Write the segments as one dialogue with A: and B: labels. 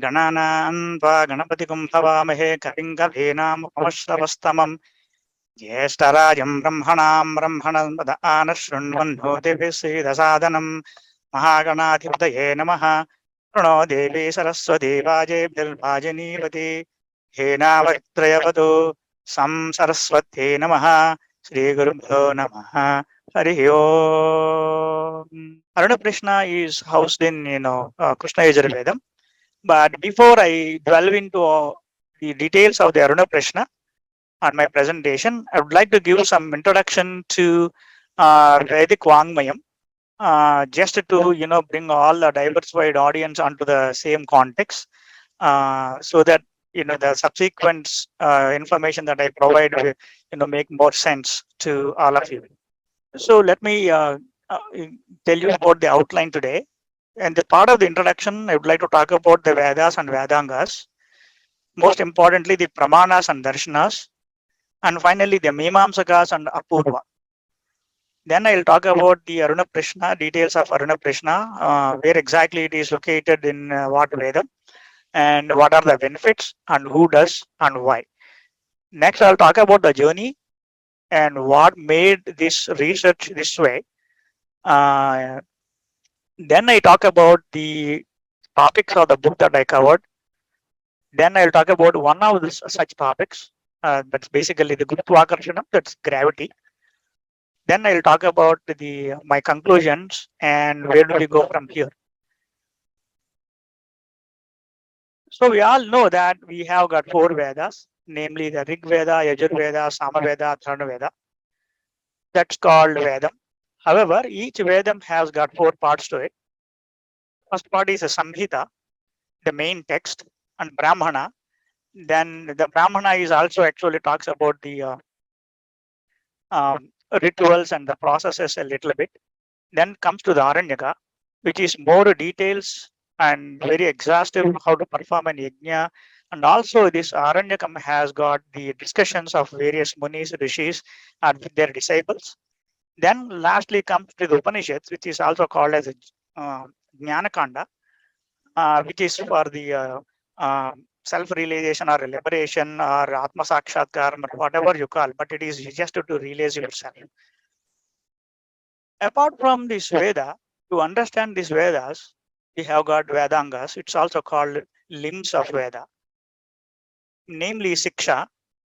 A: गणानां त्वा गणपतिगुं भवामहे कविं कवीनामुपमश्रवस्तमं ज्येष्ठराजं ब्रह्मणां ब्रह्मणस्पद आनशृण्वन्नोतिभिः सीदसादनं महागणाधिपतये नमः। प्रणो देवी सरस्वती वाजेभिर्वाजनीवती हेनावत्रयवतु सं सरस्वत्यै नमः। श्रीगुरुभ्यो नमः। Harihi Om. Aruna Krishna is housed in Krishna Yajurvedam. But before I delve into the details of the Aruna Prashna on my presentation, I would like to give some introduction to Vedic Vangmayam, just to bring all the diversified audience onto the same context, so that the subsequent information that I provide will make more sense to all of you. So let me tell you about the outline today. And the part of the introduction, I would like to talk about the Vedas and Vedangas. Most importantly, the Pramanas and Darshanas. And finally, the Mimamsakas and Apurva. Then I'll talk about the Aruna Prashna, details of Aruna Prashna, where exactly it is located in what Veda, and what are the benefits, and who does, and why. Next, I'll talk about the journey and what made this research this way. Then I talk about the topics of the book that I covered. Then I'll talk about one of such topics. That's basically the Gurutvakarshana, that's gravity. Then I'll talk about my conclusions and where do we go from here. So we all know that we have got 4 Vedas, namely the Rig Veda, Yajur Veda, Samaveda, Atharvana Veda. That's called Vedam. However, each Vedam has got 4 parts to it. First part is a Samhita, the main text, and Brahmana. Then the Brahmana is also actually talks about the rituals and the processes a little bit. Then comes to the Aranyaka, which is more details and very exhaustive how to perform an yajna. And also this Aranyakam has got the discussions of various munis, rishis, and with their disciples. Then lastly comes to the Upanishads, which is also called as a Jnanakanda, which is for the self-realization or liberation or Atma Sakshatkar, whatever you call, but it is just to realize yourself. Apart from this Veda, to understand these Vedas, we have got Vedangas. It's also called limbs of Veda, namely Siksha,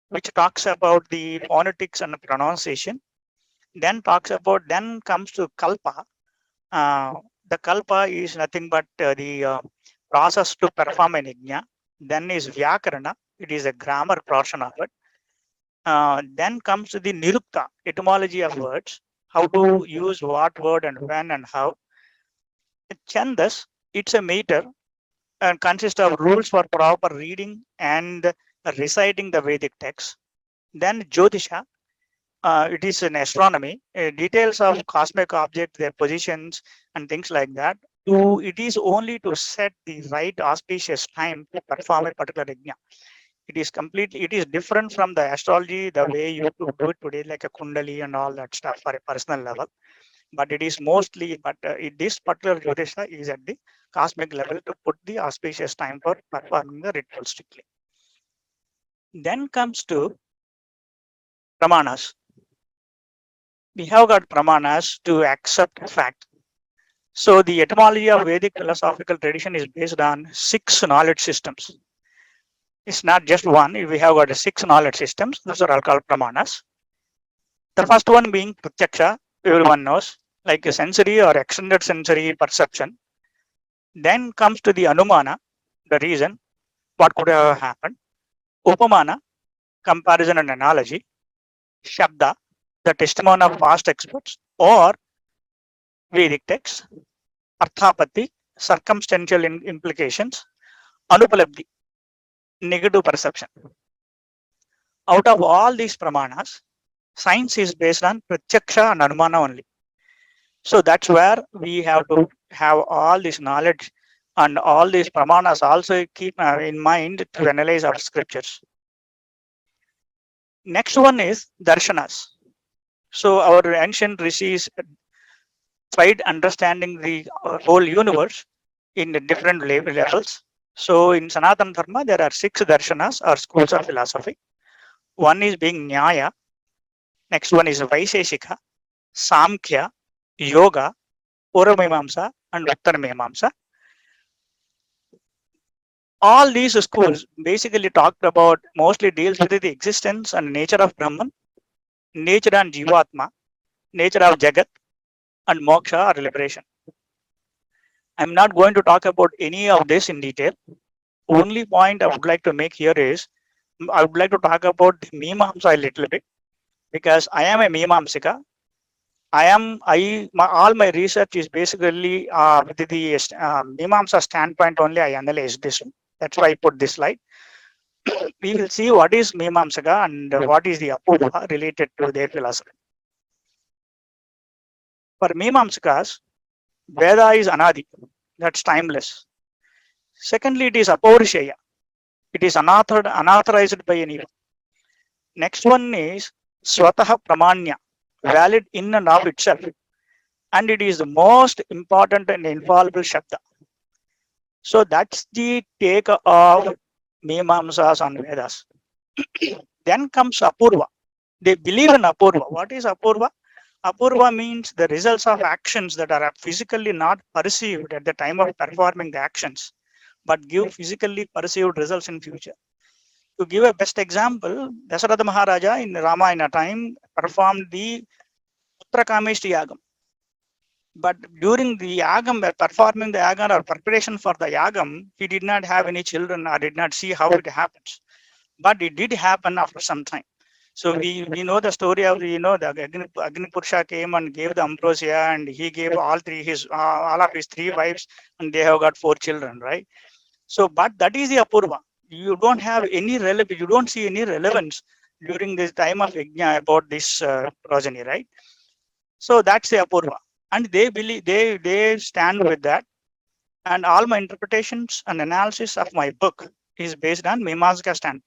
A: which talks about the phonetics and pronunciation. Then comes to Kalpa. The Kalpa is nothing but the process to perform an yajna. Then is Vyakarana, it is a grammar portion of it. Then comes to the Nirukta, etymology of words, how to use what word and when and how. Chandas, it's a meter and consists of rules for proper reading and reciting the Vedic text. Then Jyotisha, it is an astronomy, details of cosmic objects, their positions and things like that. It is only to set the right auspicious time to perform a particular yajna. It is different from the astrology, the way you do it today, like a kundali and all that stuff for a personal level. But it is mostly, this particular Jyotisha is at the cosmic level to put the auspicious time for performing the ritual strictly. Then comes to Pramanas. We have got Pramanas to accept fact. So the etymology of Vedic philosophical tradition is based on 6 knowledge systems. It's not just one, we have got 6 knowledge systems. Those are all called Pramanas. The first one being Pratyaksha, everyone knows, like a sensory or extended sensory perception. Then comes to the Anumana, the reason, what could have happened. Upamana, comparison and analogy. Shabda, the testimony of past experts or Vedic texts. Arthapatti, circumstantial implications. Anupalabdhi, negative perception. Out of all these Pramanas, science is based on Pratyaksha and Anumana only. So that's where we have to have all this knowledge and all these Pramanas also keep in mind to analyze our scriptures. Next one is Darshanas. So our ancient rishis tried understanding the whole universe in the different levels. So in Sanatana Dharma, there are 6 darshanas or schools of philosophy. One is being Nyaya, next one is Vaisheshika, Samkhya, Yoga, Purvamimamsa, and Uttarmimamsa. All these schools basically talked about, mostly deals with the existence and nature of Brahman, nature and Jivatma, nature of Jagat, and moksha or liberation. I'm not going to talk about any of this in detail. Only point I would like to make here is I would like to talk about the Mimamsa a little bit, because I am a Mimamsika. All my research is basically with the Mimamsa standpoint only. I analyze this. That's why I put this slide. We will see what is Mimamsaka and what is the Apurva related to their philosophy. For Mimamsakas, Veda is Anadi, that's timeless. Secondly, it is Apaurishaya. It is unauthorized by anyone. Next one is Swataha Pramanya, valid in and of itself. And it is the most important and infallible Shabda. So that's the take of Mimamsas on Vedas. Then comes Apurva. They believe in Apurva. What is Apurva? Apurva means the results of actions that are physically not perceived at the time of performing the actions, but give physically perceived results in future. To give a best example, Dasaratha Maharaja in Ramayana time performed the Putrakameshti Yagam. But during the Yagam, performing the Yagam or preparation for the Yagam, he did not have any children or did not see how it happens. But it did happen after some time. So we know the story of the Agni Purusha came and gave the ambrosia, and he gave all of his 3 wives, and they have got 4 children, right? So, but that is the Apurva. You don't have any relevance. You don't see any relevance during this time of Yajna about this progeny, right? So that's the Apurva, and they believe they stand with that. And all my interpretations and analysis of my book is based on Mimamsaka standpoint.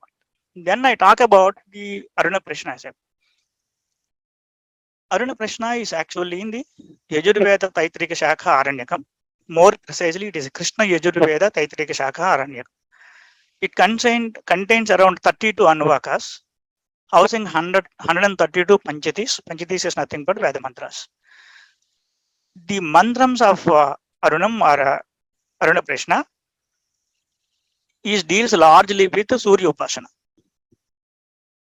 A: Then I talk about the Aruna Prashna. Aruna Prashna is actually in the Yajurveda Taitrika Shakha Aranyakam. More precisely, it is Krishna Yajurveda Taitrika Shakha Aranyakam. It contains around 32 Anuvakas, housing 132 Panchatis. Panchatis is nothing but Veda mantras. The mantrams of Arunam or Aruna Prashna deals largely with Surya Upasana.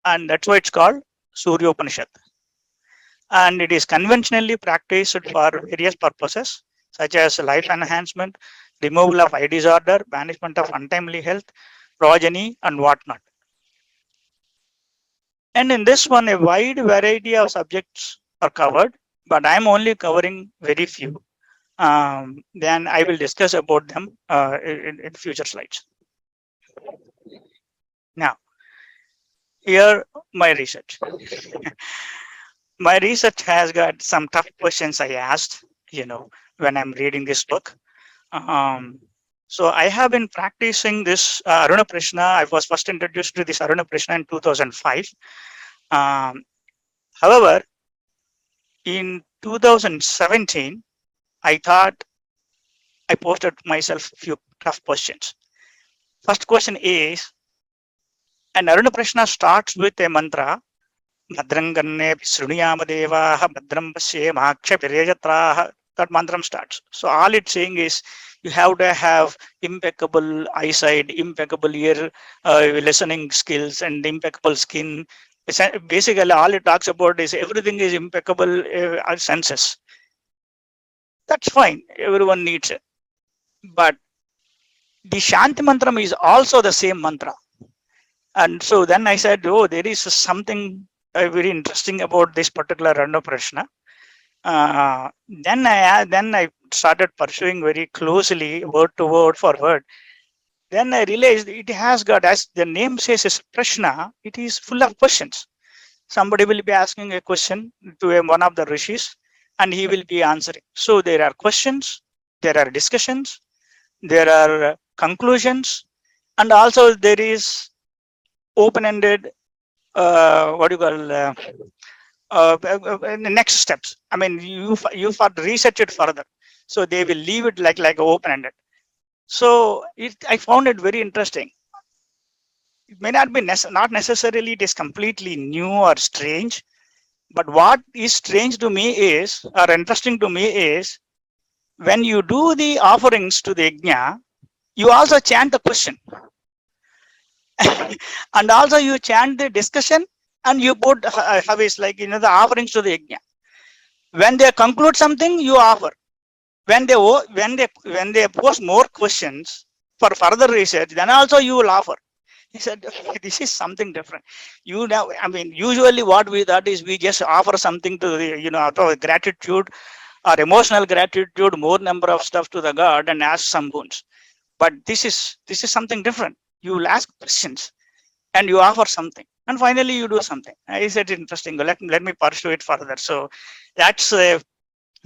A: And that's why it's called Surya Upanishad. And it is conventionally practiced for various purposes, such as life enhancement, removal of eye disorder, banishment of untimely health, progeny, and whatnot. And in this one, a wide variety of subjects are covered, but I'm only covering very few. Then I will discuss about them in future slides. Now, here my research. My research has got some tough questions I asked, when I'm reading this book. So I have been practicing this Aruna Prashna. I was first introduced to this Aruna Prashna in 2005. However, in 2017, I thought I posted myself a few tough questions. First question is, an Aruna Prashna starts with a mantra, Bhadram Ganne Sruniyama Devaha Bhadram Pasye Maksha Viryajatraha. That mantra starts. So all it's saying is you have to have impeccable eyesight, impeccable ear listening skills, and impeccable skin. Basically, all it talks about is everything is impeccable senses. That's fine. Everyone needs it. But the Shanti mantra is also the same mantra. And so then I said, oh, there is something very interesting about this particular Aruna Prashna. Then I started pursuing very closely, word to word for word. Then I realized it has got, as the name says, is Prashna. It is full of questions. Somebody will be asking a question to one of the rishis, and he will be answering. So there are questions, there are discussions, there are conclusions, and also there is open-ended, next steps. I mean, you research it further. So they will leave it like open-ended. So I found it very interesting. It may not be not necessarily it is completely new or strange, but what is strange to me is, or interesting to me is, when you do the offerings to the yajna, you also chant the question, and also you chant the discussion, and you put havis, like the offerings to the yajna. When they conclude something, you offer. When they post more questions for further research, then also you will offer. He said, this is something different. Usually what we thought is we just offer something to the, out of gratitude or emotional gratitude, more number of stuff to the God and ask some boons. But this is something different. You will ask questions and you offer something. And finally you do something. I said, interesting. Let me pursue it further. So that's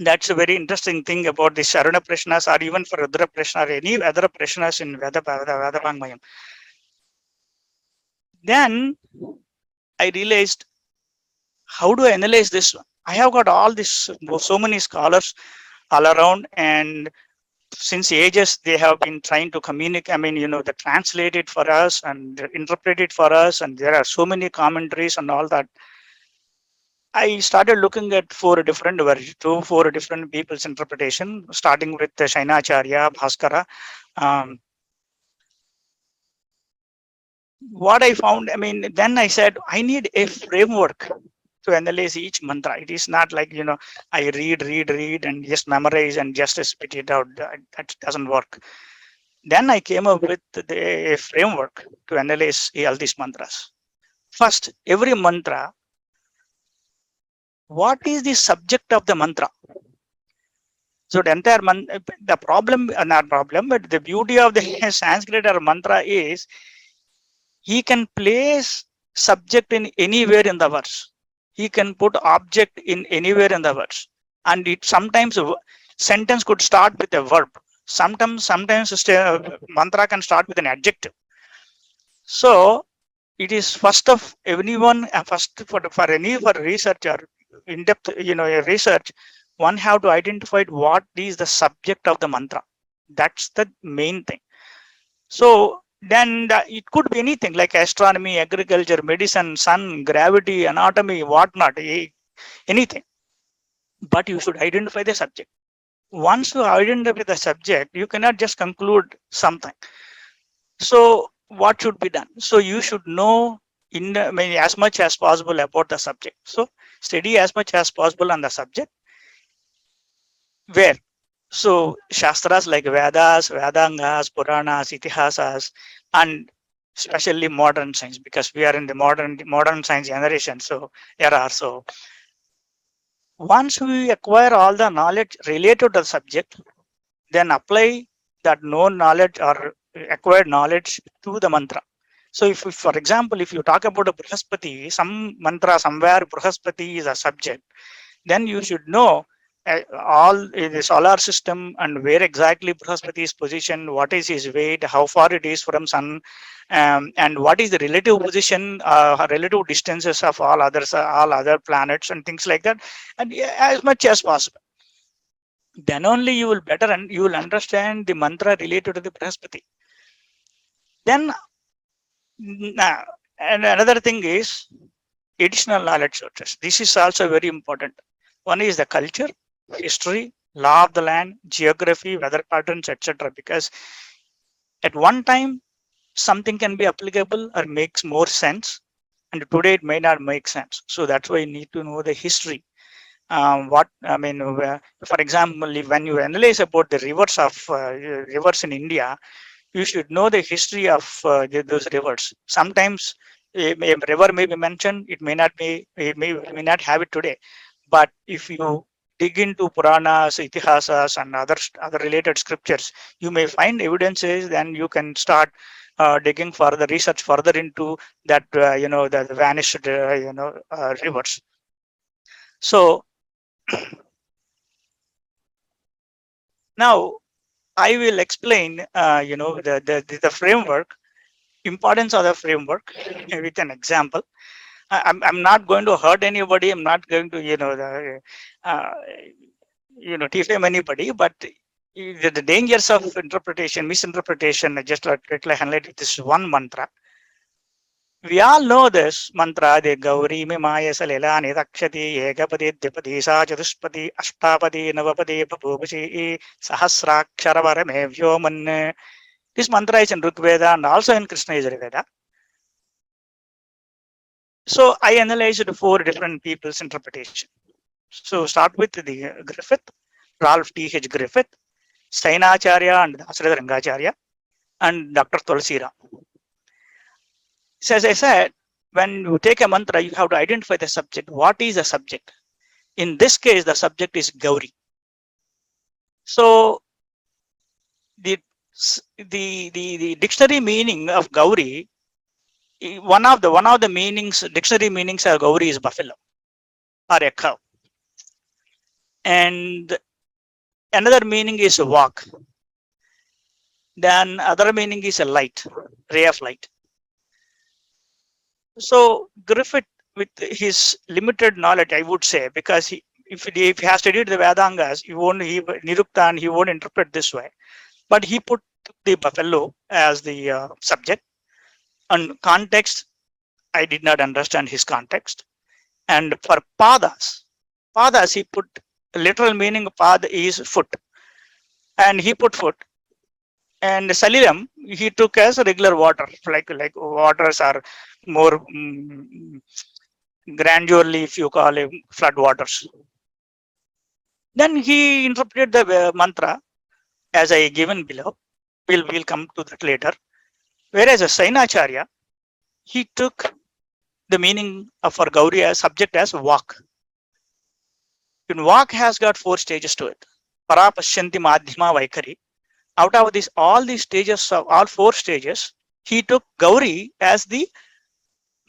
A: that's a very interesting thing about the Sharana Prashnas, or even for Rudra Prashna or any other Prashnas in Veda Vangmayam. Then I realized, how do I analyze this one? I have got all this, so many scholars all around, and since ages they have been trying to communicate. They translate it for us and interpret it for us, and there are so many commentaries and all that. I started looking at four different versions, four different people's interpretation, starting with Shainacharya, Bhaskara. What I found, then I said, I need a framework to analyze each mantra. It is not like, I read, and just memorize and just spit it out. That doesn't work. Then I came up with a framework to analyze all these mantras. First, every mantra, what is the subject of the mantra? So the entire the problem, not problem, but the beauty of the Sanskrit or mantra is he can place subject in anywhere in the verse. He can put object in anywhere in the verse. And it sometimes sentence could start with a verb. Sometimes mantra can start with an adjective. So it is first of anyone, first for researcher, in-depth, a research, one have to identify what is the subject of the mantra. That's the main thing. So then it could be anything like astronomy, agriculture, medicine, sun, gravity, anatomy, whatnot, anything. But you should identify the subject. Once you identify the subject, you cannot just conclude something. So what should be done? So you should know as much as possible about the subject. So study as much as possible on the subject. Where? So Shastras like Vedas, Vedangas, Puranas, Itihasas, and especially modern science, because we are in the modern science generation, so era. So once we acquire all the knowledge related to the subject, then apply that known knowledge or acquired knowledge to the mantra. So if for example, if you talk about a Brihaspati, some mantra somewhere Brihaspati is a subject, then you should know all the solar system and where exactly Brihaspati is positioned, what is his weight, how far it is from sun, and what is the relative position, relative distances of all other planets and things like that, and as much as possible. Then only you will better and you will understand the mantra related to the Brihaspati. Then and another thing is additional knowledge sources. This is also very important. One is the culture, history, law of the land, geography, weather patterns, etc. Because at one time something can be applicable or makes more sense, and today it may not make sense. So that's why you need to know the history. For example, when you analyze about the rivers in India, you should know the history of those rivers. Sometimes a river may be mentioned, it may may not have it today. But if you dig into Puranas, Itihasas, and other related scriptures, you may find evidences. Then you can start digging further, research further into that, the vanished, rivers. So now I will explain, the framework, importance of the framework with an example. I'm not going to hurt anybody. I'm not going to, defame anybody. But the dangers of interpretation, misinterpretation, just like highlighted this one mantra. We all know this mantra, the Gauri me Maya Salilani Dakshati, Egapati, Dipati, Sajaduspati, Ashtapati, Navapati, Papupashi, Sahasraksharavarame, Vyoman. This mantra is in Rig Veda and also in Krishna Yajurveda. So I analyzed 4 different people's interpretation. So start with the Griffith, Ralph T.H. Griffith, Sainacharya and Dasarada Rangacharya, and Dr. Tulsi Ram. So as I said, when you take a mantra, you have to identify the subject. What is the subject? In this case, the subject is Gauri. So the dictionary meaning of Gauri, one of the meanings, dictionary meanings of Gauri is buffalo or a cow. And another meaning is a walk. Then other meaning is a light, ray of light. So Griffith, with his limited knowledge, I would say, because if he has studied the Vedangas, he Nirukta, and he won't interpret this way. But he put the buffalo as the subject. And context, I did not understand his context. And for padas, he put literal meaning of pad is foot, and he put foot. And Salilam, he took as regular water, like waters are more granularly, if you call it, flood waters. Then he interpreted the mantra as I given below. We'll come to that later. Whereas a Sainacharya, he took the meaning of for Gauri as subject as walk. And walk has got 4 stages to it. Para, Pashyanti, Madhyama, Vaikari. Out of this, all these stages of all 4 stages, he took Gauri as the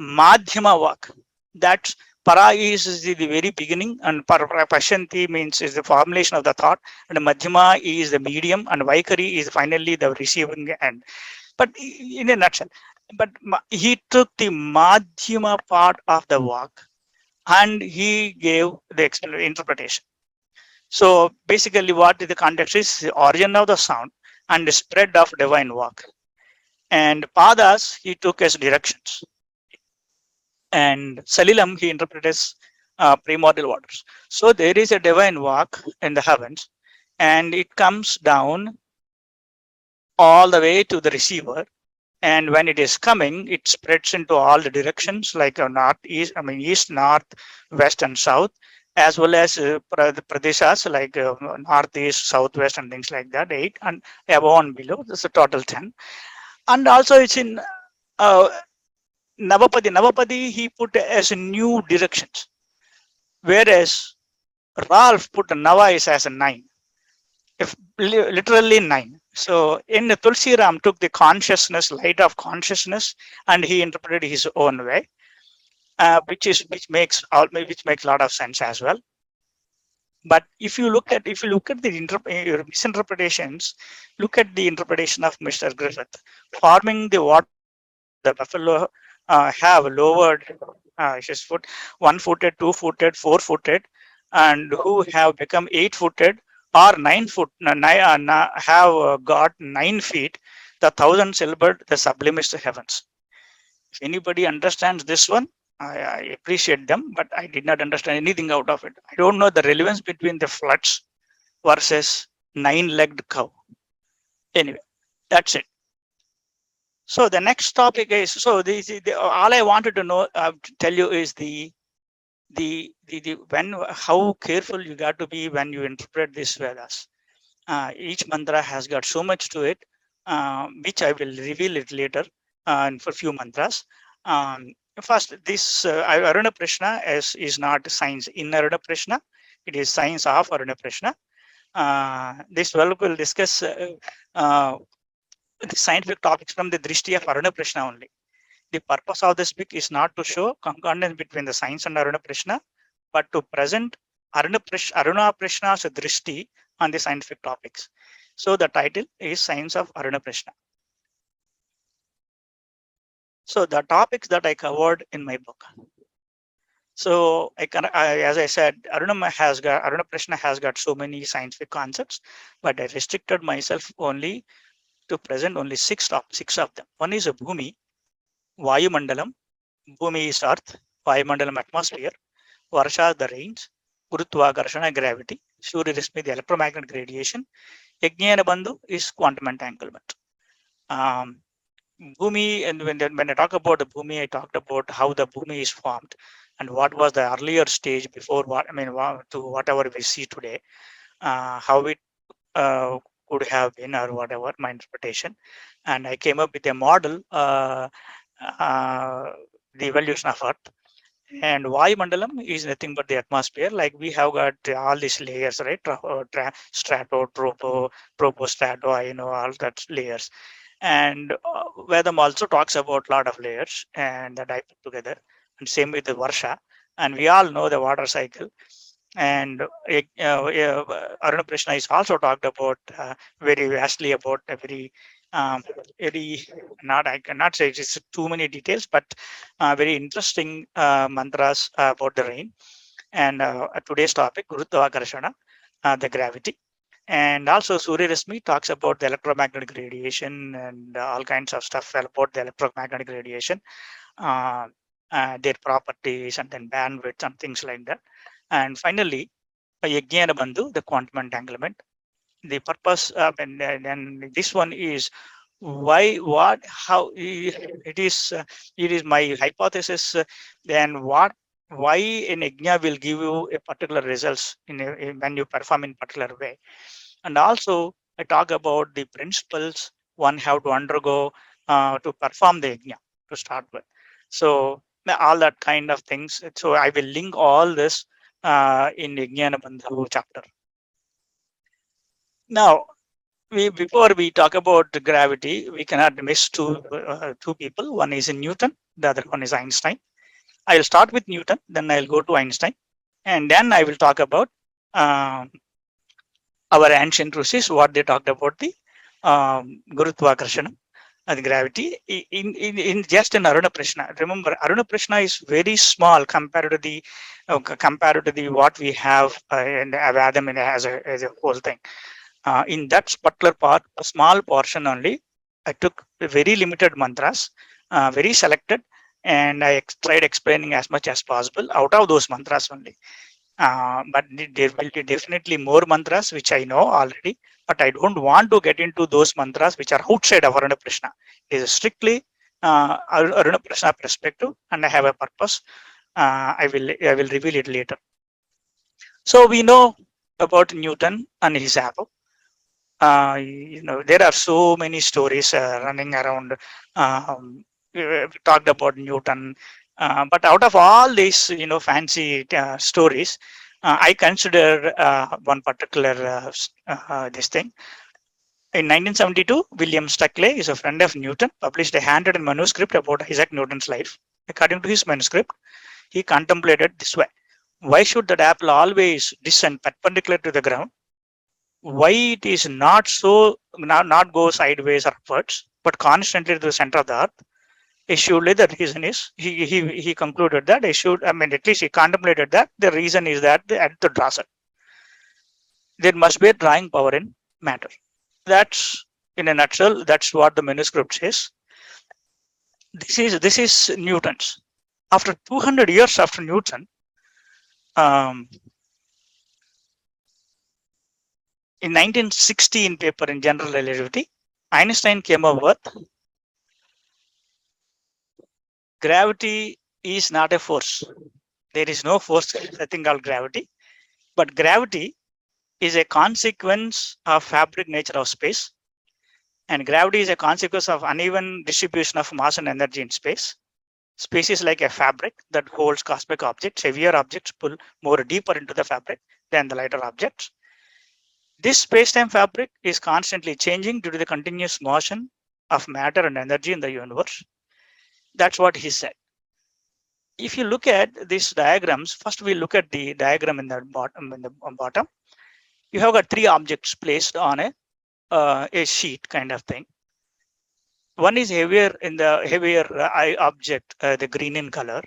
A: Madhyama walk. That's Para is the very beginning, and Pashyanti means is the formulation of the thought, and Madhyama is the medium, and Vaikari is finally the receiving end. But in a nutshell, but he took the Madhyama part of the walk and he gave the interpretation. So basically, what the context is, the origin of the sound and the spread of divine walk. And padas he took as directions. And Salilam he interpreted as primordial waters. So there is a divine walk in the heavens, and it comes down all the way to the receiver. And when it is coming, it spreads into all the directions, like north, east, east, north, west, and south, as well as pradeshas like northeast, southwest, and things like that. 8 and above and below. That's a total 10. And also it's in Navapadi. Navapadi he put as new directions, whereas Ralph put Nava is as a 9. If literally 9. So in the Tulsi Ram took the consciousness, light of consciousness, and he interpreted his own way, which makes a lot of sense as well. But if you look at the misinterpretations, look at the interpretation of Mr. Griffith, forming the what the buffalo have lowered his foot, 1-footed, 2-footed, 4-footed, and who have become 8-footed or 9-foot, have got 9 feet, the 1,000-syllabled, the sublimest heavens. If anybody understands this one, I appreciate them, but I did not understand anything out of it. I don't know the relevance between the floods versus 9-legged cow. Anyway, that's it. So the next topic is, so all I wanted to know, tell you is how careful you got to be when you interpret these Vedas. Each mantra has got so much to it, which I will reveal it later for few mantras. First, this Aruna Prashna is not science in Aruna Prashna. It is science of Aruna Prashna. This will discuss the scientific topics from the drishti of Aruna Prashna only. The purpose of this book is not to show concordance between the science and Aruna Prashna, but to present Aruna Prashna's drishti on the scientific topics. So the title is Science of Aruna Prashna. So the topics that I covered in my book. So as I said, Aruna Prashna has got so many scientific concepts, but I restricted myself only to present only six of them. One is a Bhumi, Vayu Mandalam. Bhumi is Earth, Vayu Mandalam atmosphere, Varsha the rains, Gurutvakarshana gravity, Surya Rashmi the electromagnetic radiation, Yajnana Bandhu is quantum entanglement. Bhumi, and when I talk about the Bhumi, I talked about how the Bhumi is formed and what was the earlier stage before to whatever we see today, how it could have been or whatever my interpretation. And I came up with a model, uh, the evolution of Earth. And Vayu is nothing but the atmosphere. Like we have got all these layers, right? Strato, tropostrato, all that layers. And Vedam also talks about a lot of layers and that I put together. And same with the Varsha. And we all know the water cycle. And Aruna Prashna is also talked about very vastly about a very not I cannot say it's too many details, but very interesting mantras about the rain. And today's topic, Gurutvakarshana, the gravity. And also Surya Rashmi talks about the electromagnetic radiation and all kinds of stuff about the electromagnetic radiation, uh, their properties and then bandwidth and things like that. And finally, Yajnana Bandhu, the quantum entanglement. The purpose and this one is why, what, how it is my hypothesis. Then why an yajna will give you a particular results when you perform in particular way. And also I talk about the principles one have to undergo to perform the yajna to start with. So all that kind of things. So I will link all this in Yajnana Bandhu chapter. Now, before we talk about gravity, we cannot miss two people. One is Newton, the other one is Einstein. I will start with Newton, then I will go to Einstein, and then I will talk about um, our ancient rishis, what they talked about the Gurutvakarshana and gravity in just an Aruna Prashna. Remember, Aruna Prashna is very small compared to the what we have in Vedam as a whole thing. In that particular part, a small portion only, I took very limited mantras, very selected, and I tried explaining as much as possible out of those mantras only. But there will be definitely more mantras which I know already, but I don't want to get into those mantras which are outside of Aruna Prashna. It is strictly Aruna Prashna perspective, and I have a purpose. I will reveal it later. So we know about Newton and his apple. There are so many stories running around. We talked about Newton, but out of all these, fancy stories, I consider one particular this thing. In 1972, William Stukeley is a friend of Newton, published a handwritten manuscript about Isaac Newton's life. According to his manuscript, he contemplated this way: why should that apple always descend perpendicular to the ground? Why it is not go sideways or upwards, but constantly to the center of the earth? Surely the reason is he concluded that at least he contemplated that the reason is that at the Drasat there must be a drawing power in matter. That's in a nutshell. That's what the manuscript says. This is Newton's. After 200 years after Newton, in 1960 in paper in General Relativity, Einstein came up with gravity is not a force. There is no force, I think, called gravity. But gravity is a consequence of fabric nature of space. And gravity is a consequence of uneven distribution of mass and energy in space. Space is like a fabric that holds cosmic objects. Heavier objects pull more deeper into the fabric than the lighter objects. This space-time fabric is constantly changing due to the continuous motion of matter and energy in the universe. That's what he said. If you look at these diagrams, first we look at the diagram in the bottom. You have got three objects placed on a sheet kind of thing. One is heavier object, the green in color.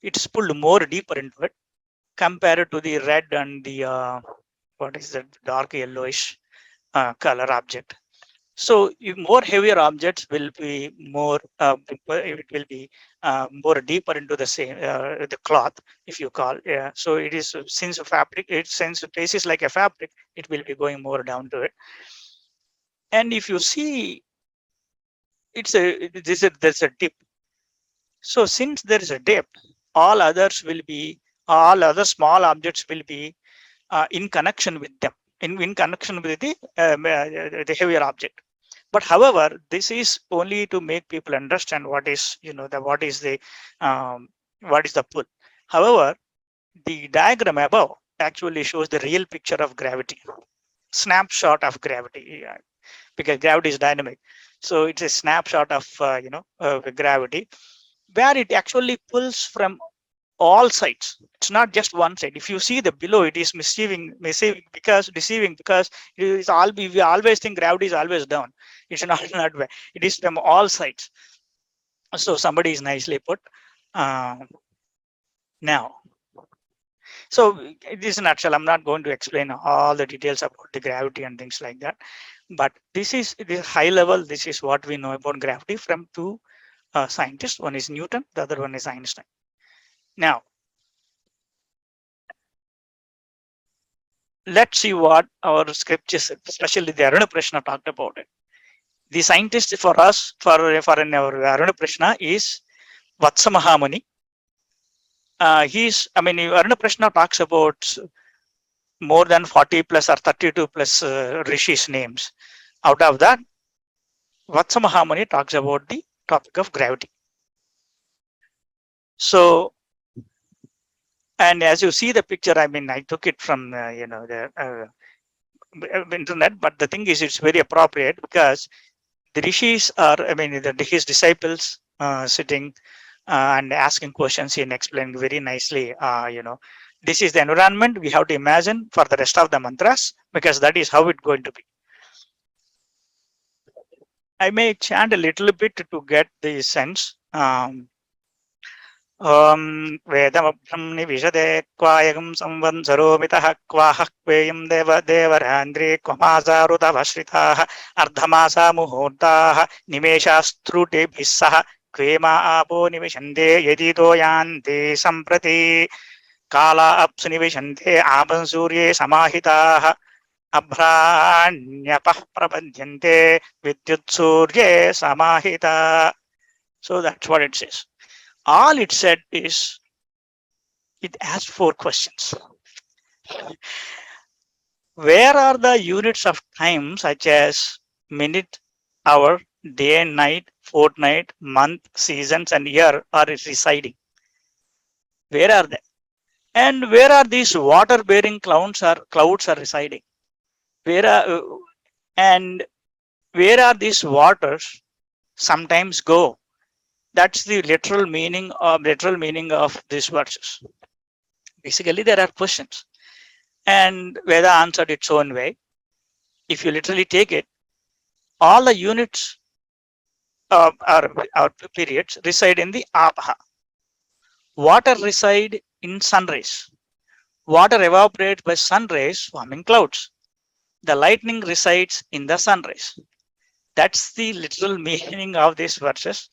A: it's pulled more deeper into it compared to the red and the what is that dark yellowish color object. So more heavier objects will be more, it will be more deeper into the same the cloth, if you call. Yeah. So it is since a fabric, since the place is like a fabric, it will be going more down to it. And if you see, there's a dip. So since there is a dip, all other small objects will be in connection with them, in connection with the heavier object. But however, this is only to make people understand what is, what is the pull. However, the diagram above actually shows the real picture of gravity, snapshot of gravity, because gravity is dynamic. So it's a snapshot of gravity, where it actually pulls from all sides. It's not just one side. If you see the below, it is deceiving because it is we always think gravity is always down. It's not that way. It is from all sides. So somebody is nicely put. Now, so it is a nutshell. I'm not going to explain all the details about the gravity and things like that, but this is high level. This is what we know about gravity from two scientists. One is Newton, the other one is Einstein. Now, let's see what our scriptures, especially the Aruna Prashna, talked about it. The scientist for us, for our Aruna Prashna, is Vatsa Mahamuni. Aruna Prashna talks about more than 40 plus or 32 plus rishis names. Out of that, Vatsa Mahamuni talks about the topic of gravity. So, and as you see the picture, I took it from the internet, but the thing is, it's very appropriate because the rishis are, his disciples sitting and asking questions and explaining very nicely. This is the environment we have to imagine for the rest of the mantras, because that is how it's going to be. I may chant a little bit to get the sense. Vedamabhram nivishade kvayagam samvansaromitaha kvahah kveyam devarandre kvamazarutavashritaha ardhamasa muhurtaha nimeshasthrute bhissaha kvema apo nivishande yedito yante samprati kala apsu nivishante apan surye samahitaha abhranyapah prabhadyante vidyut surye samahita. So that's what it says. All it said is, it asked 4 questions. Where are the units of time such as minute, hour, day and night, fortnight, month, seasons and year are residing? Where are they? And where are these water bearing clouds are residing? And where are these waters sometimes go? That's the literal meaning of these verses. Basically, there are questions, and Veda answered its own way. If you literally take it, all the units or periods reside in the apaha. Water reside in sun rays. Water evaporates by sun rays, forming clouds. The lightning resides in the sun rays. That's the literal meaning of these verses.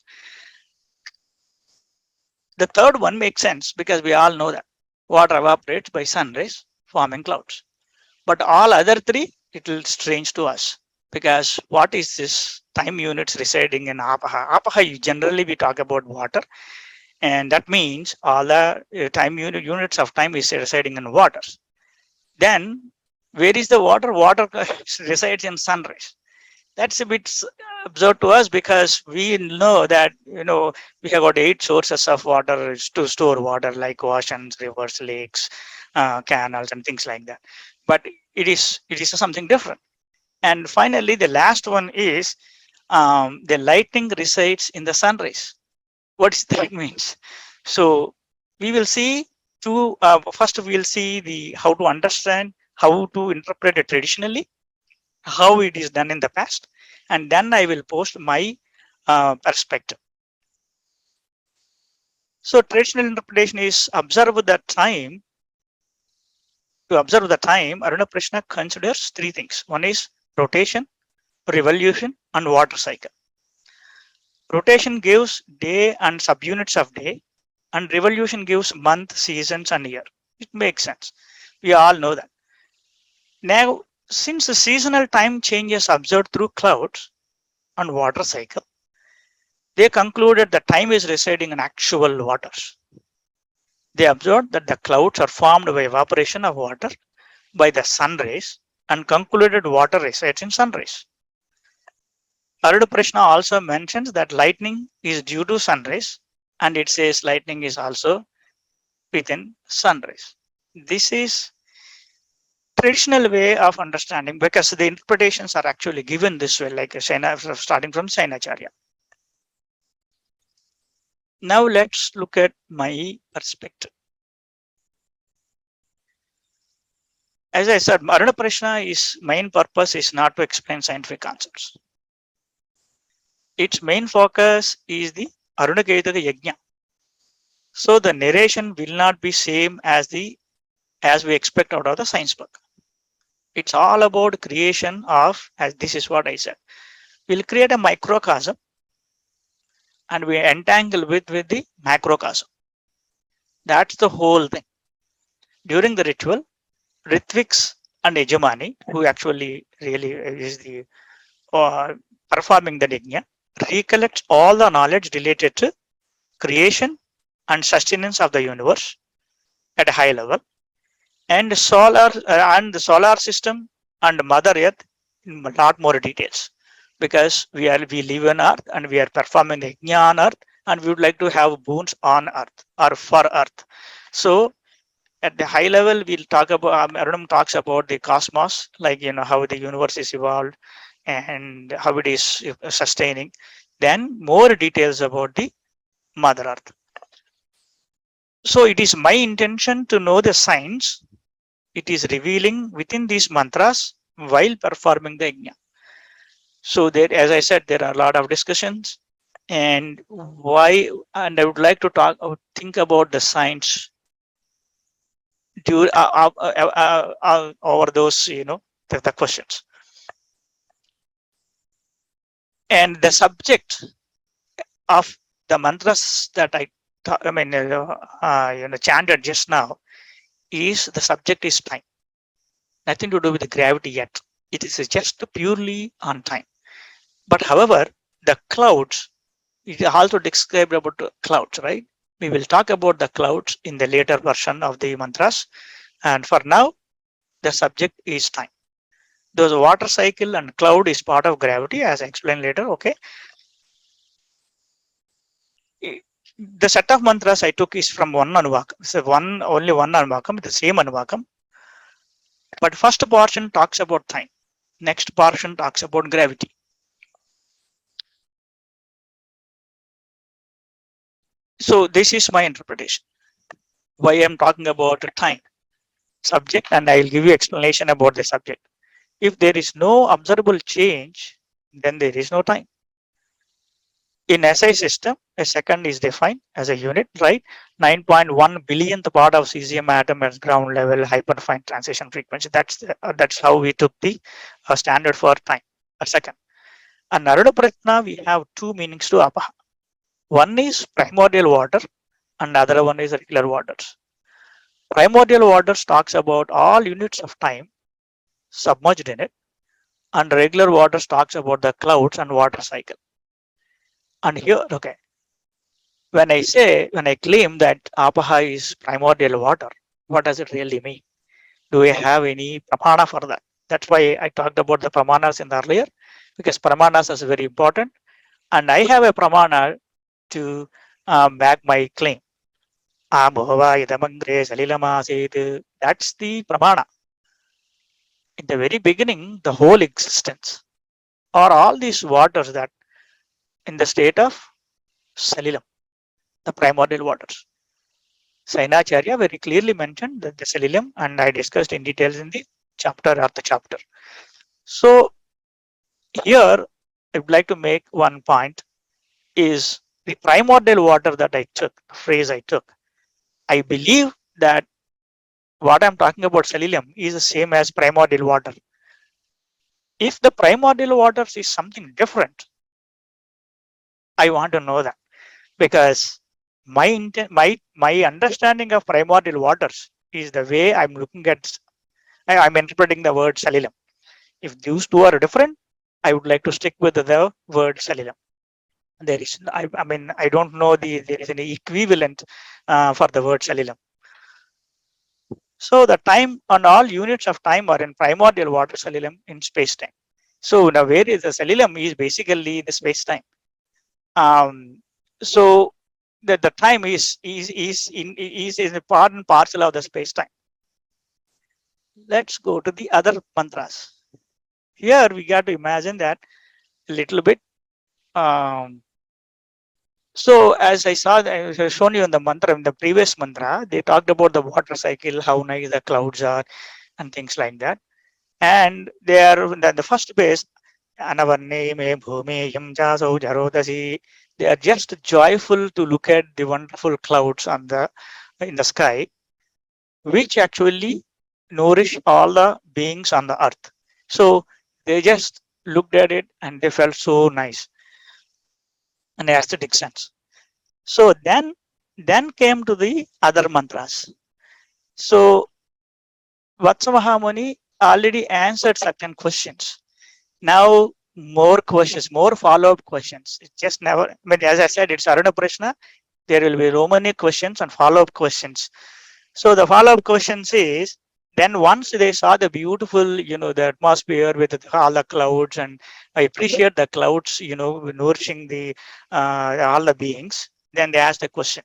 A: The third one makes sense because we all know that water evaporates by sun rays, forming clouds. But all other 3, it will strange to us, because what is this time units residing in apaha? Apaha, generally we talk about water, and that means all the time units of time is residing in waters. Then where is the water? Water resides in sun rays. That's a bit absurd to us, because we know that we have got 8 sources of water to store water, like oceans, rivers, lakes, canals and things like that. But it is something different. And finally, the last one is the lightning resides in the sun rays. What does that means? So we will see first we'll see how to understand, how to interpret it traditionally, how it is done in the past, and then I will post my perspective. So traditional interpretation is observe the time. To observe the time, Aruna Prashna considers three things. One is rotation, revolution, and water cycle. Rotation gives day and subunits of day, and revolution gives month, seasons, and year. It makes sense. We all know that. Now, since the seasonal time changes observed through clouds and water cycle, they concluded the time is residing in actual waters. They observed that the clouds are formed by evaporation of water by the sun rays and concluded water resides in sun rays. Aruda Prashna also mentions that lightning is due to sun rays, and it says lightning is also within sun rays. This is traditional way of understanding because the interpretations are actually given this way, like starting from Sainacharya. Now let's look at my perspective. As I said, Aruna Prashna's main purpose is not to explain scientific concepts. Its main focus is the Aruna Ketaka Yajna. So the narration will not be same as we expect out of the science book. It's all about creation of, as this is what I said. We'll create a microcosm and we entangle with the macrocosm. That's the whole thing. During the ritual, Ritviks and Yajamani, who actually really is the performing the yajna, recollects all the knowledge related to creation and sustenance of the universe at a high level, and the solar system and Mother Earth in a lot more details, because we live on Earth and we are performing the yajna on Earth, and we would like to have boons on Earth or for Earth. So at the high level, we'll talk about Arunam talks about the cosmos, like how the universe is evolved and how it is sustaining. Then more details about the Mother Earth. So it is my intention to know the science it is revealing within these mantras while performing the yajna. So there, as I said, there are a lot of discussions and why, and I would like to think about the science over those, the questions. And the subject of the mantras that I chanted just now is the subject is time. Nothing to do with the gravity yet. It is just purely on time. But however, the clouds, it is also described about clouds, right? We will talk about the clouds in the later version of the mantras. And for now, the subject is time. Those water cycle and cloud is part of gravity, as I explained later, okay? The set of mantras I took is from one Anuvakam. So only one Anuvakam, the same Anuvakam. But first portion talks about time. Next portion talks about gravity. So this is my interpretation. Why I'm talking about time, subject, and I will give you explanation about the subject. If there is no observable change, then there is no time. In SI system, a second is defined as a unit, right? 9.1 billionth part of cesium atom at ground level hyperfine transition frequency. That's how we took the standard for time, a second. And Naroda Pratna, we have two meanings to Apaha. One is primordial water and other one is regular waters. Primordial waters talks about all units of time submerged in it, and regular waters talks about the clouds and water cycle. And here, okay, when I claim that Apaha is primordial water, what does it really mean? Do we have any pramana for that? That's why I talked about the pramanas in the earlier, because pramanas is very important. And I have a pramana to back my claim. That's the pramana. In the very beginning, the whole existence are all these waters that in the state of Salilam, the primordial waters. Sainacharya very clearly mentioned that the Salilam, and I discussed in details in the chapter after chapter. So here I would like to make one point is the primordial water that I took, the phrase I took, I believe that what I'm talking about Salilum is the same as primordial water. If the primordial waters is something different, I want to know that, because my intent, my understanding of primordial waters is the way I'm looking at. I'm interpreting the word Salilum. If these two are different, I would like to stick with the word Salilum. There is, I mean, I don't know there is any equivalent for the word Salilum. So the time and all units of time are in primordial water Salilum in space time. So now where is the Salilum is basically the space time. So the time is a part and parcel of the space time. Let's go to the other mantras. Here we got to imagine that a little bit. So as I saw, I have shown you in the mantra, in the previous mantra, they talked about the water cycle, how nice the clouds are, and things like that. And they are the first base, Anavarne me bhume yam jaso jarodasi. They are just joyful to look at the wonderful clouds on in the sky, which actually nourish all the beings on the earth. So they just looked at it and they felt so nice in the aesthetic sense. So then came to the other mantras. So Vatsa already answered certain questions. Now more questions, more follow-up questions. It just never, I mean, as I said, it's Aruna Prashna. There will be Romani questions and follow-up questions. So the follow-up questions is, then once they saw the beautiful, the atmosphere with all the clouds, and I appreciate the clouds, nourishing the all the beings, then they asked a question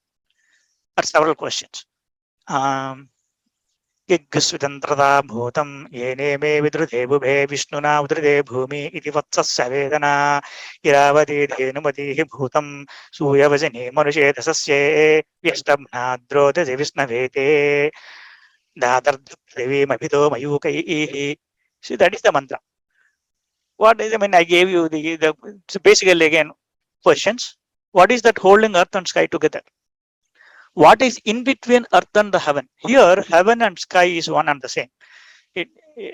A: or several questions. यज्ञस्वितन्त्रता भूतं येने मे विदृते बुभे विष्णुना उदृते भूमि इति वत्सस्य वेदना इरावती धेनुमतिः भूतं सूयवजने मनुषे दशस्ये व्यष्टम्नाद्रोदति विष्णवेते धातर्देवीमभितो मयूकैः. See, that is the mantra. What is, I mean, I gave you so basically again questions. What is that holding earth and sky together? What is in between earth and the heaven? Here, heaven and sky is one and the same. It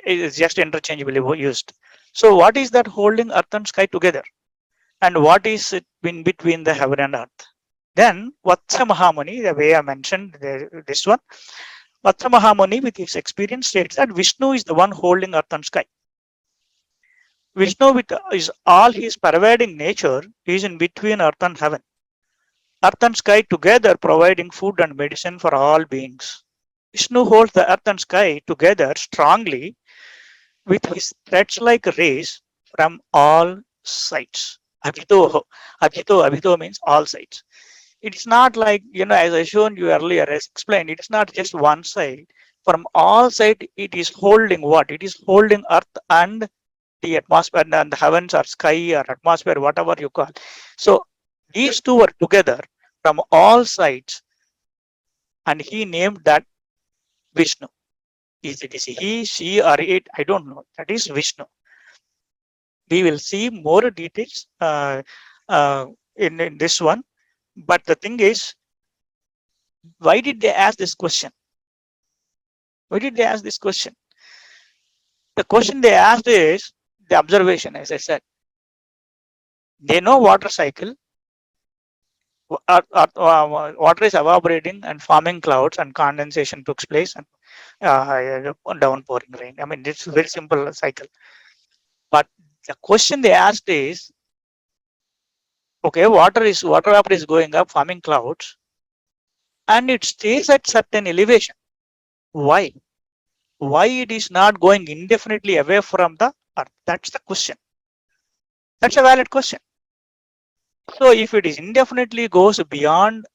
A: is just interchangeably used. So what is that holding earth and sky together? And what is it in between the heaven and earth? Then Vatsa Mahamuni, the way I mentioned this one, Vatsa Mahamuni with his experience states that Vishnu is the one holding earth and sky. Vishnu with is all his pervading nature is in between earth and heaven. Earth and sky together providing food and medicine for all beings. Vishnu holds the earth and sky together strongly with his threads-like rays from all sides. Abhito means all sides. It is not like, as I shown you earlier, as explained, it is not just one side. From all sides, it is holding what? It is holding earth and the atmosphere and the heavens or sky or atmosphere, whatever you call. So these two are together from all sides, and he named that Vishnu. Is it he, she, or it? I don't know. That is Vishnu. We will see more details in this one. But the thing is, why did they ask this question? Why did they ask this question? The question they asked is the observation, as I said. They know water cycle. Water is evaporating and forming clouds, and condensation takes place, and downpouring rain. I mean, it's a very simple cycle. But the question they asked is, okay, water vapor is going up, forming clouds, and it stays at certain elevation. Why? Why it is not going indefinitely away from the earth? That's the question. That's a valid question. So if it is indefinitely goes beyond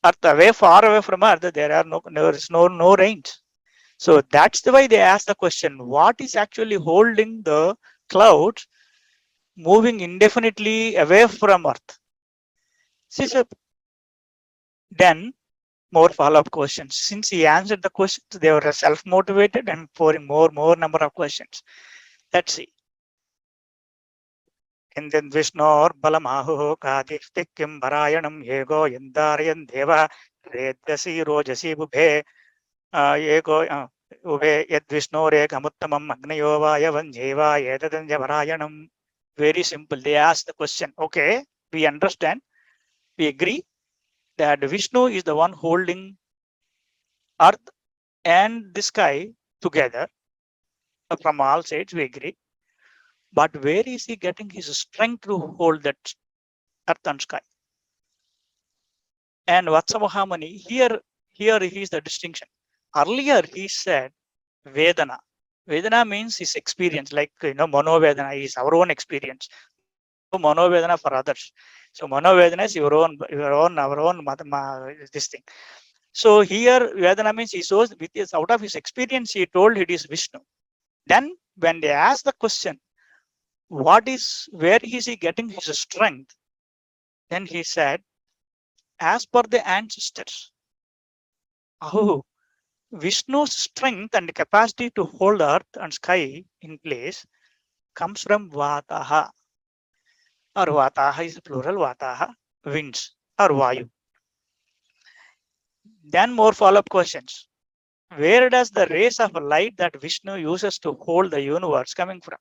A: earth, far away from earth, there is no rains. So that's the way they ask the question, what is actually holding the clouds moving indefinitely away from earth? See, so then more follow-up questions. Since he answered the questions, they were self-motivated and pouring more number of questions. Let's see. And then Vishnu or Balamahu Kadishtik Kim Barayanam Yego Yandarian Deva Redasi Rojasi Bubhe Yego Ube Yed Vishnu Re Kamuttamam Agnayova Yavan Jeva Yedadan Javarayanam. Very simple. They ask the question. Okay, we understand. We agree that Vishnu is the one holding earth and the sky together from all sides. We agree. But where is he getting his strength to hold that earth and sky? And Vatsamohamani, here is the distinction. Earlier he said Vedana. Vedana means his experience, like Manovedana is our own experience. Manovedana for others. So Manovedana is our own this thing. So here Vedana means he shows with his out of his experience, he told it is Vishnu. Then when they ask the question, where is he getting his strength? Then he said, as per the ancestors. Oh, Vishnu's strength and capacity to hold earth and sky in place comes from Vataha. Or Vataha is plural, Vataha, winds or Vayu. Then more follow-up questions. Where does the rays of light that Vishnu uses to hold the universe coming from?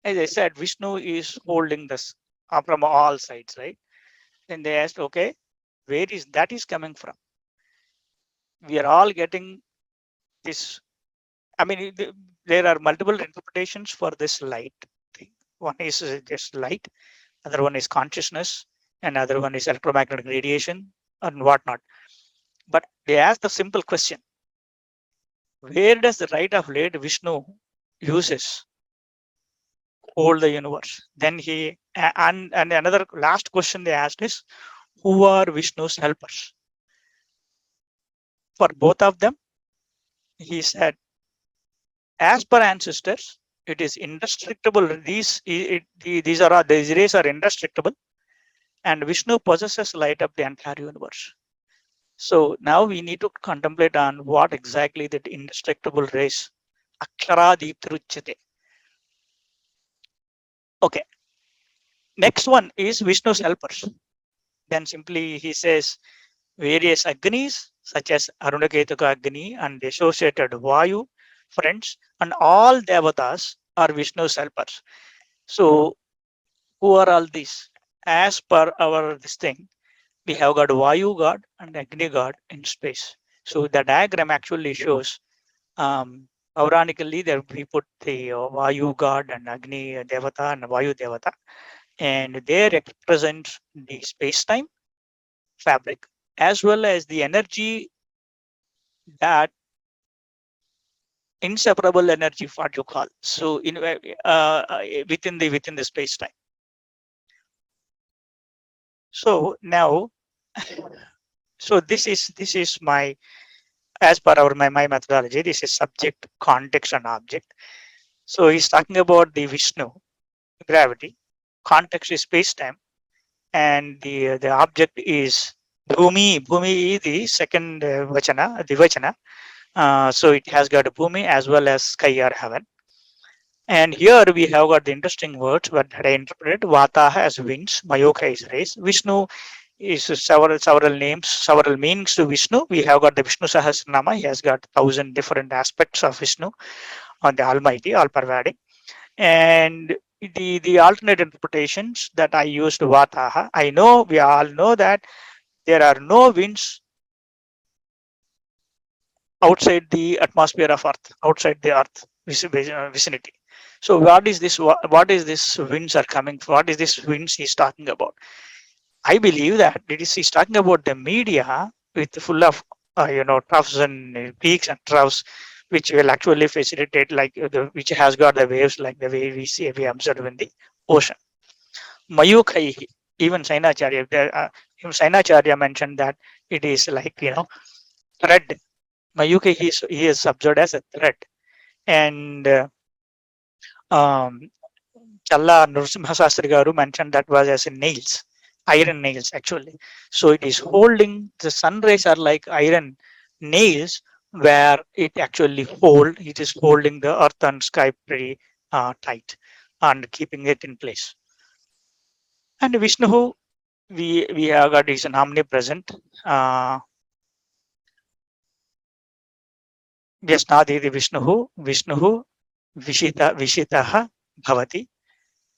A: As I said, Vishnu is holding this from all sides, right? Then they asked, okay, where is that is coming from? We are all getting this. I mean, there are multiple interpretations for this light thing. One is just light, other one is consciousness, and other one is electromagnetic radiation and whatnot. But they ask the simple question: where does the light of light Vishnu uses hold the universe? Then he and another last question they asked is, who are Vishnu's helpers? For both of them, he said, as per ancestors, it is indestructible. These rays are indestructible, and Vishnu possesses light of the entire universe. So now we need to contemplate on what exactly that indestructible rays. Akshara Deeptruchate. Okay. Next one is Vishnu's helpers. Then simply he says various Agnis such as Arunaketuka Agni and the associated Vayu friends and all Devatas are Vishnu's helpers. So who are all these? As per our this thing, we have got Vayu god and Agni god in space. So the diagram actually shows Pauranically there we put the Vayu god and Agni Devata and Vayu Devata, and they represent the space-time fabric as well as the energy, that inseparable energy, what you call. So in within the space-time. So now, so this is my, as per my methodology, this is subject, context, and object. So he's talking about the Vishnu, gravity, context is space-time, and the object is Bhumi. Bhumi is the second vachana, the vachana. So it has got Bhumi as well as sky or heaven. And here we have got the interesting words, but I interpreted Vataha as winds, Mayoka is rays. Vishnu is several names, several meanings to Vishnu. We have got the Vishnu Sahasranama. He has got 1,000 different aspects of Vishnu on the Almighty, all pervading. And the alternate interpretations that I used Vataha. I know we all know that there are no winds outside the atmosphere of Earth, outside the Earth vicinity. So what is this? What is this winds are coming? What is this winds he's talking about? I believe that he's talking about the media with full of troughs and peaks and troughs, which will actually facilitate which has got the waves like the way we observe in the ocean. Mayukaihi, even Sainacharya, Sainacharya mentioned that it is like thread. Mayuki he is observed as a thread, and Challa Nrsimha Sastri Garu mentioned that was as in nails, iron nails actually. So it is holding, the sun rays are like iron nails where it actually it is holding the earth and sky pretty tight and keeping it in place. And Vishnu, we have got is an omnipresent. Vyasnadidi Vishnu, Vishitaha Bhavati,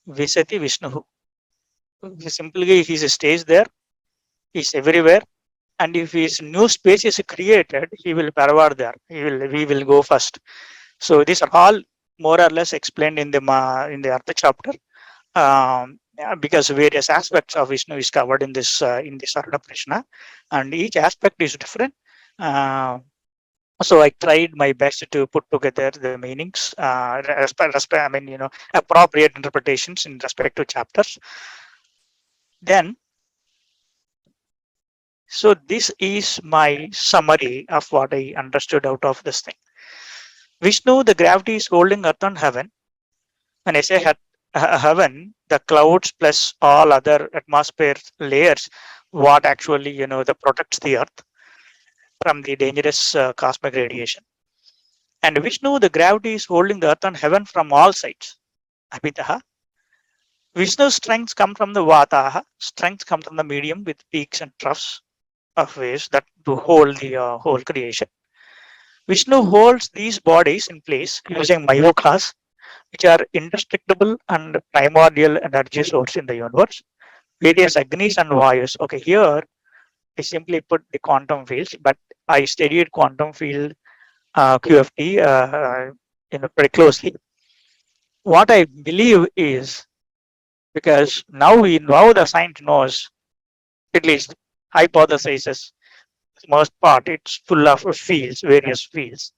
A: Visati Vishnu. Simply he stays there, he's everywhere, and if his new space is created, he will parvar there. We will go first. So these are all more or less explained in the Artha chapter. Because various aspects of Vishnu is covered in this Artha Prashna, and each aspect is different. So I tried my best to put together the meanings, I mean, appropriate interpretations in respect to chapters. Then, so this is my summary of what I understood out of this thing. Vishnu, the gravity is holding earth and heaven. When I say heaven, the clouds plus all other atmosphere layers, what actually, that protects the earth from the dangerous cosmic radiation. And Vishnu, the gravity is holding the earth and heaven from all sides. Abhitaha. Vishnu's strengths come from the Vataha. Strengths come from the medium with peaks and troughs of waves that to hold the whole creation. Vishnu holds these bodies in place using Mayokas, which are indestructible and primordial energy source in the universe. Various Agnis and Vayus. Okay, here I simply put the quantum fields, but I studied quantum field QFT pretty closely. What I believe is, because now the science knows, at least hypothesizes, most part it's full of fields, various fields.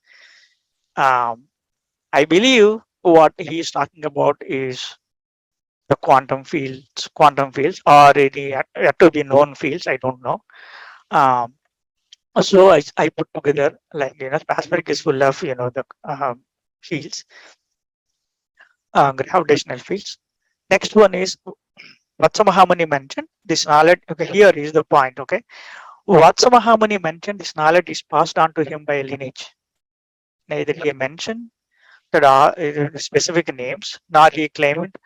A: I believe what he is talking about is the quantum fields, or the yet to be known fields. I don't know. Um, so I put together, like, Spaceberg is full of the fields, gravitational fields. Next one is Vatsa mentioned this knowledge. Okay, here is the point. Okay, Vatsa mentioned this knowledge is passed on to him by lineage. Neither he mentioned that specific names, nor he claimed,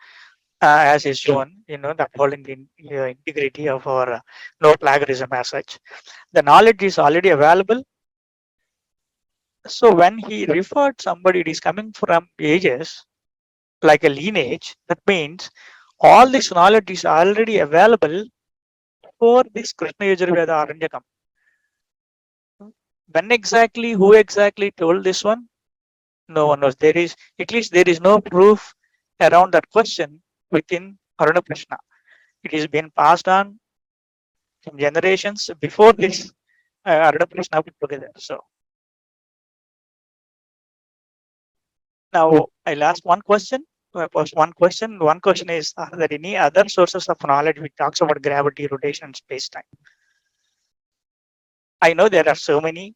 A: as is shown, that holding the integrity of our no plagiarism as such. The knowledge is already available. So when he referred somebody, it is coming from ages, like a lineage. That means all this knowledge is already available for this Krishna Yajurveda Aranyakam. When exactly, who exactly told this one? No one knows. At least there is no proof around that question within Aruna Krishna. It is been passed on from generations before this Aruna Krishna put together. So now I'll ask one question. One question. One question is: are there any other sources of knowledge which talks about gravity, rotation, and space-time? I know there are so many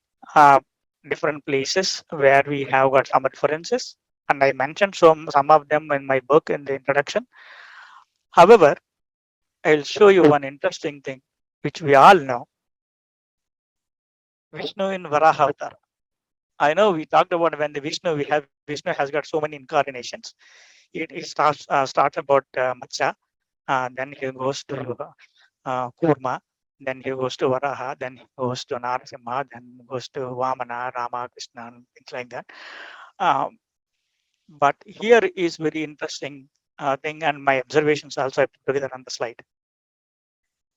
A: different places where we have got some references, and I mentioned some of them in my book in the introduction. However, I'll show you one interesting thing which we all know. Vishnu in Varaha Avatar. I know we talked about when the Vishnu has got so many incarnations. It starts about Matsya, then he goes to Kurma, then he goes to Varaha, then he goes to Narasimha, then goes to Vamana, Rama, Krishna, and things like that. But here is very interesting thing, and my observations also I put together on the slide.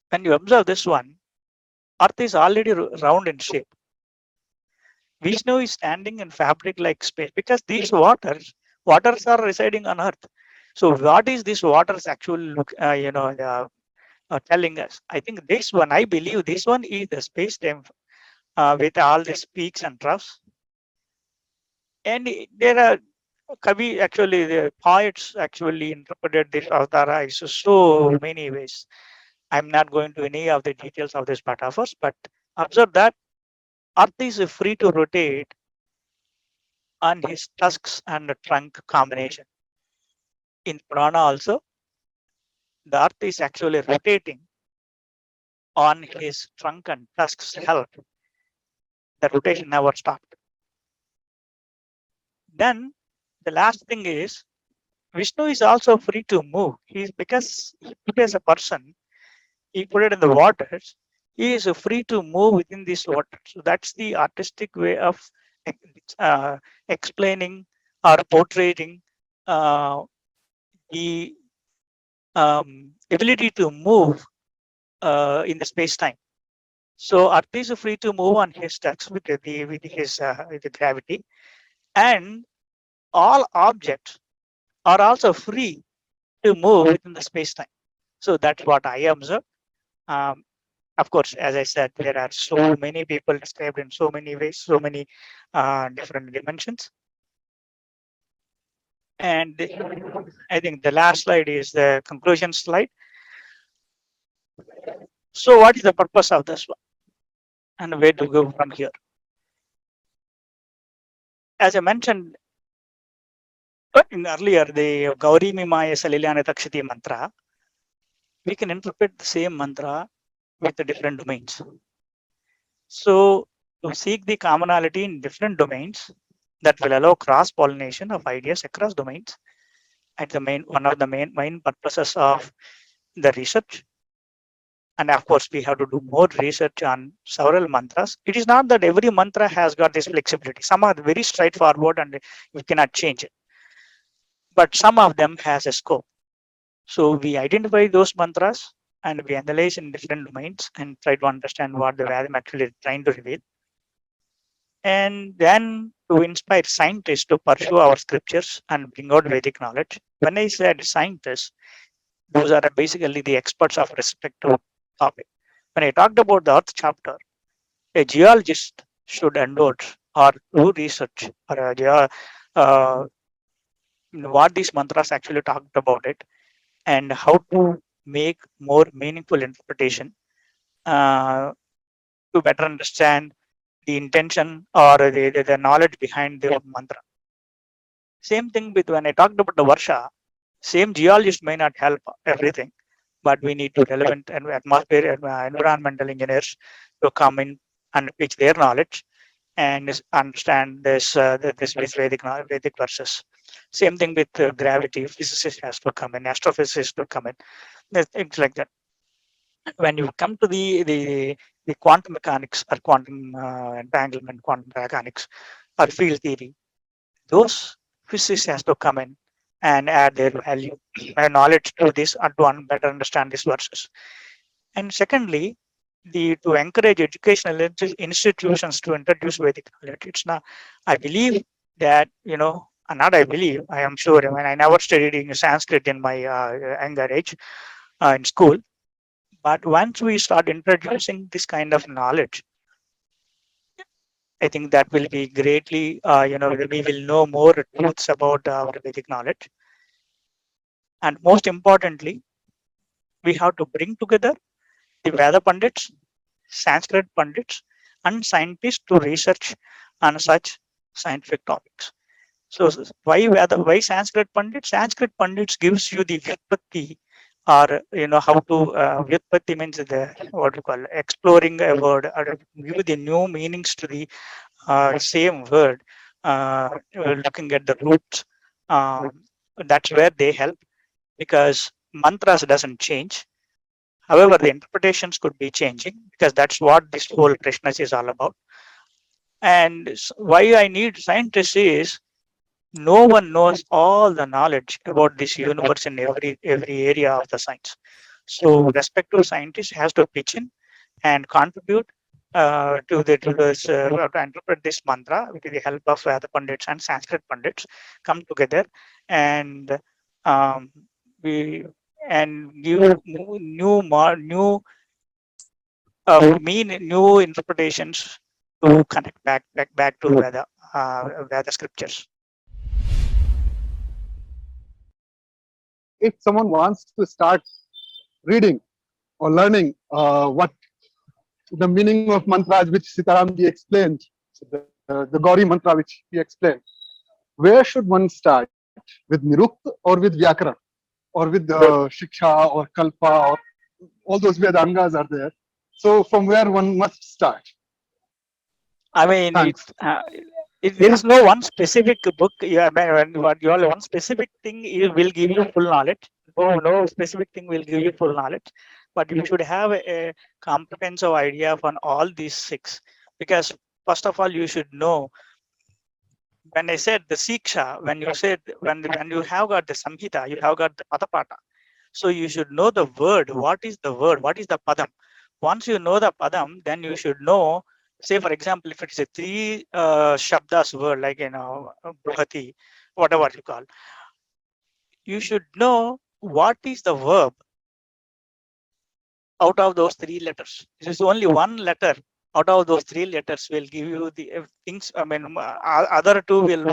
A: When you observe this one, Earth is already round in shape. Vishnu is standing in fabric-like space because these waters are residing on Earth. So what is this waters actually telling us? I think I believe this one is the space-time with all these peaks and troughs. And there are the poets actually interpreted this Avtara in so many ways. I'm not going to any of the details of this metaphors, but observe that Earth is free to rotate on his tusks and trunk combination. In Purana also, the Earth is actually rotating on his trunk and tusks help. The rotation never stopped. Then the last thing is, Vishnu is also free to move. He's because he put as a person, he put it in the waters. He is free to move within this water. So that's the artistic way of uh, explaining or portraying uh, the ability to move in the space time. So Earth is free to move on his tracks with the gravity, and all objects are also free to move within the space time. So that's what I observe. Um, of course, as I said, there are so many people described in so many ways, so many different dimensions. And I think the last slide is the conclusion slide. So what is the purpose of this one and where to go from here? As I mentioned in earlier, the Gauri Mimaya Saliliana Takshiti mantra, we can interpret the same mantra with the different domains. So to seek the commonality in different domains that will allow cross-pollination of ideas across domains, at the one of the main purposes of the research. And of course, we have to do more research on several mantras. It is not that every mantra has got this flexibility. Some are very straightforward and you cannot change it. But some of them has a scope. So we identify those mantras and we analyze in different domains and try to understand what the Vedam actually is trying to reveal. And then to inspire scientists to pursue our scriptures and bring out Vedic knowledge. When I said scientists, those are basically the experts of respective topic. When I talked about the Earth chapter, a geologist should endorse or do research or what these mantras actually talked about it and how to make more meaningful interpretation uh, to better understand the intention or the knowledge behind the mantra. Same thing with when I talked about the Varsha, same geologist may not help everything, but we need to relevant and atmosphere and environmental engineers to come in and pitch their knowledge and understand this Vedic verses. Same thing with gravity. Physicists has to come in, astrophysicists to come in, things like that. When you come to the quantum mechanics or quantum entanglement, quantum mechanics or field theory, those physicists has to come in and add their value and knowledge to this and to better understand these verses. And secondly, to encourage educational institutions to introduce Vedic knowledge. It's not. I believe that not I believe. I am sure. I mean, I never studied in Sanskrit in my younger age in school. But once we start introducing this kind of knowledge, I think that will be greatly, we will know more truths about our Vedic knowledge. And most importantly, we have to bring together the Veda Pandits, Sanskrit Pandits, and scientists to research on such scientific topics. So why Sanskrit Pandits? Sanskrit Pandits gives you the Vyutpatti or how to Vyutpatti means the what you call exploring a word or give the new meanings to the same word, looking at the roots. That's where they help because mantras doesn't change. However, the interpretations could be changing because that's what this whole Krishna is all about. And why I need scientists is no one knows all the knowledge about this universe in every area of the science. So respective scientist has to pitch in and contribute to interpret this mantra with the help of Veda Pandits and Sanskrit Pandits come together and um, we and give new new interpretations to connect back to Veda scriptures.
B: If someone wants to start reading or learning what the meaning of mantras which Sitaramji explained, the Gauri mantra which he explained, where should one start? With Nirukta or with Vyakaran? Or with Shiksha or Kalpa or all those Vedangas are there. So from where one must start?
A: I mean,
B: Thanks.
A: There is no one specific book. One specific thing will give you full knowledge. No specific thing will give you full knowledge, but you should have a comprehensive idea on all these six. Because first of all, you should know. When I said the Siksha, when you have got the Samhita, you have got the Padapata. So you should know the word. What is the word? What is the Padam? Once you know the Padam, then you should know. Say, for example, if it's a three Shabdas word, like Bruhati, whatever you call, you should know what is the verb out of those three letters. This is only one letter out of those three letters will give you the things. I mean, other two will,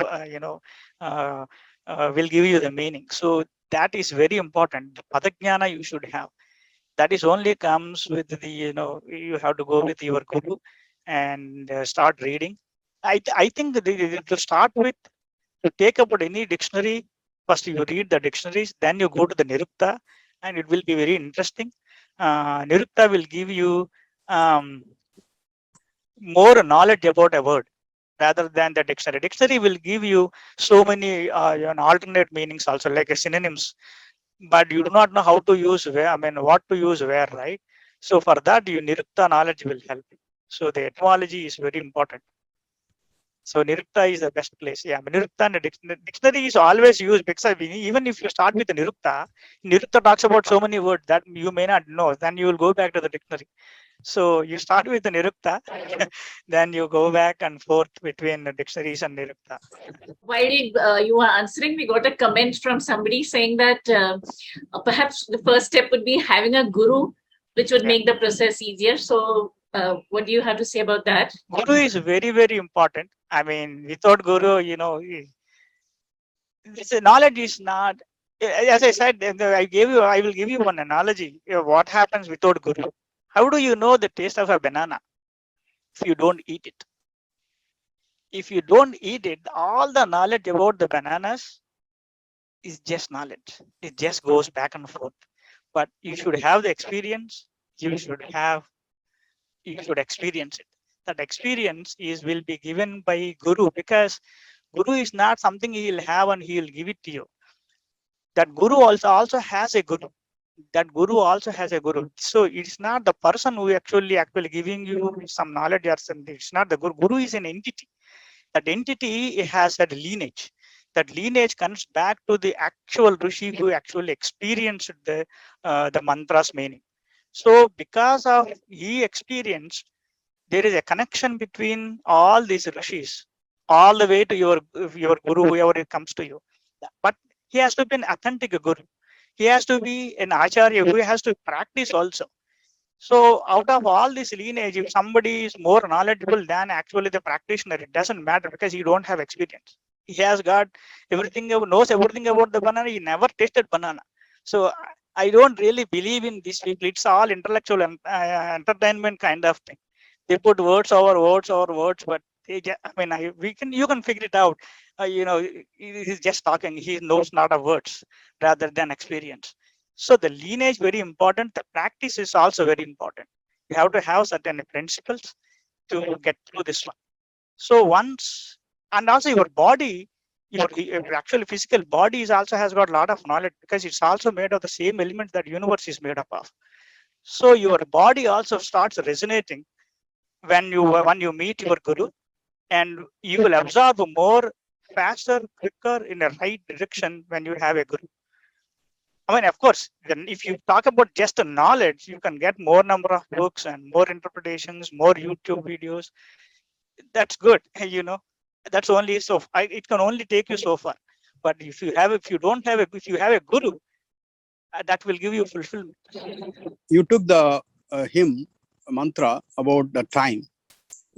A: will give you the meaning. So that is very important. The Padajnana you should have. That is only comes with the, you have to go with your guru and start reading. I think that to start with, to take about any dictionary, first you read the dictionaries, then you go to the Nirukta, and it will be very interesting. Nirukta will give you more knowledge about a word rather than the dictionary. Dictionary will give you so many alternate meanings also, like synonyms, but you do not know how to use where, I mean, what to use where, right? So for that, you Nirukta knowledge will help. So the etymology is very important. So Nirukta is the best place. Yeah, Nirukta and dictionary is always used, because even if you start with the Nirukta talks about so many words that you may not know. Then you will go back to the dictionary. So you start with the Nirukta, then you go back and forth between the dictionaries and Nirukta.
C: While you were answering, we got a comment from somebody saying that perhaps the first step would be having a guru, which would make the process easier. So what do you have to say about that?
A: Guru is very, very important. I mean, without guru, this knowledge is not, as I said, I will give you one analogy. What happens without guru? How do you know the taste of a banana if you don't eat it? If you don't eat it, all the knowledge about the bananas is just knowledge. It just goes back and forth. But you should have the experience. You should experience it. That experience will be given by guru, because guru is not something he will have and he will give it to you. That guru also has a guru. That guru also has a guru. So it's not the person who actually giving you some knowledge or something. It's not the guru. Guru is an entity. That entity has a lineage. That lineage comes back to the actual rishi who actually experienced the mantra's meaning. So because of he experienced, there is a connection between all these rishis, all the way to your guru, whoever it comes to you. But he has to be an authentic guru. He has to be an acharya who has to practice also. So out of all this lineage, if somebody is more knowledgeable than actually the practitioner, it doesn't matter, because he don't have experience. He has got everything, knows everything about the banana. He never tasted banana. So I don't really believe in these people. It's all intellectual and entertainment kind of thing. They put words over words, but they just, you can figure it out. He's just talking. He knows not of words rather than experience. So the lineage very important. The practice is also very important. You have to have certain principles to get through this one. So once, and also your body, your actual physical body is also has got a lot of knowledge, because it's also made of the same elements that universe is made up of. So your body also starts resonating when you meet your guru, and you will absorb more faster, quicker, in a right direction when you have a guru. I mean, of course, if you talk about just the knowledge, you can get more number of books and more interpretations, more YouTube videos. That's good, That's only so. It can only take you so far. But if you have a guru, that will give you fulfillment.
D: You took the hymn mantra about the time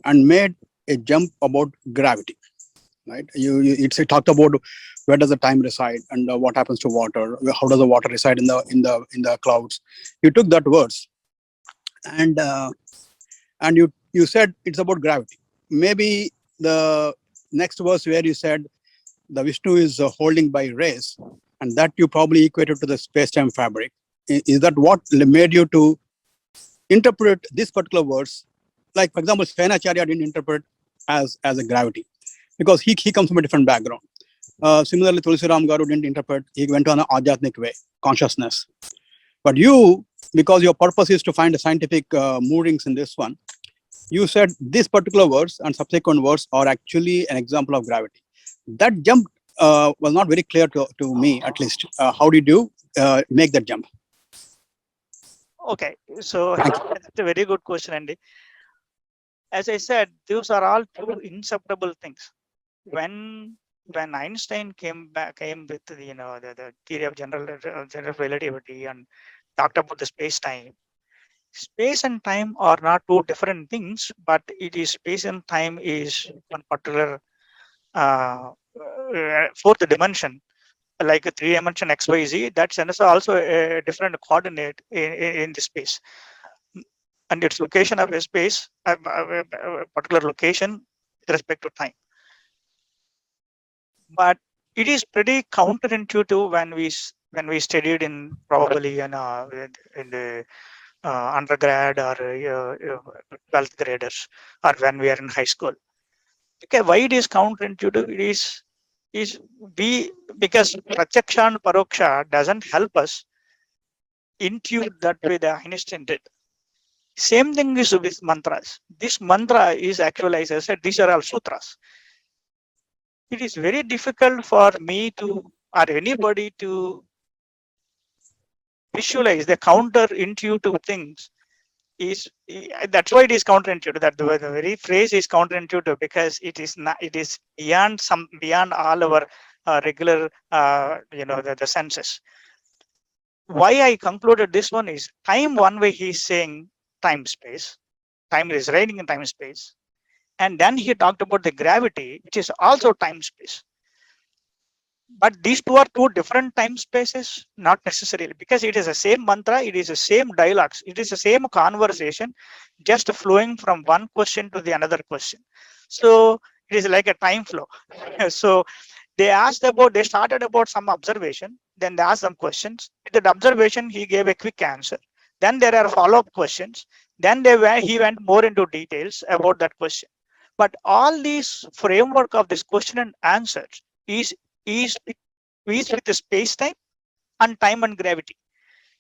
D: and made a jump about gravity, right? It talked about where does the time reside and what happens to water, how does the water reside in the clouds. You took that words and you said it's about gravity. Maybe the next verse where you said the Vishnu is holding by rays, and that you probably equated to the space-time fabric. Is that what made you to interpret this particular verse? Like, for example, Sayanacharya didn't interpret as a gravity. because he comes from a different background. Similarly, Tulsi Ram Garu didn't interpret, he went on an Adhyatmic way, consciousness. But you, because your purpose is to find the scientific moodings in this one, you said this particular verse and subsequent verse are actually an example of gravity. That jump was not very clear to me, at least. How did you make that jump?
A: Okay, so that's a very good question, Andy. As I said, those are all two inseparable things. When Einstein came with the theory of general relativity and talked about the space-time, space and time are not two different things, but it is space and time is one particular fourth dimension, like a 3-dimension XYZ. That's also a different coordinate in the space, and its location of a space, a particular location with respect to time. But it is pretty counterintuitive when we studied in probably in the undergrad or 12th graders, or when we are in high school. Okay, why it is counterintuitive? It is because Pratyaksha and Paroksha doesn't help us intuit that way the Einstein did. Same thing is with mantras. This mantra is actually, as I said, these are all sutras. It is very difficult for me to, or anybody to visualize the counterintuitive things. That's why it is counterintuitive. That the very phrase is counterintuitive, because it is not. It is beyond all our regular, the senses. Why I concluded this one is time. One way he is saying time space. Time is residing in time space. And then he talked about the gravity, which is also time space. But these two are two different time spaces, not necessarily, because it is the same mantra, it is the same dialogues, it is the same conversation, just flowing from one question to the another question. So it is like a time flow. So they started about some observation, then they asked some questions. With that observation, he gave a quick answer. Then there are follow-up questions. Then he went more into details about that question. But all these framework of this question and answer is with the space-time and time and gravity.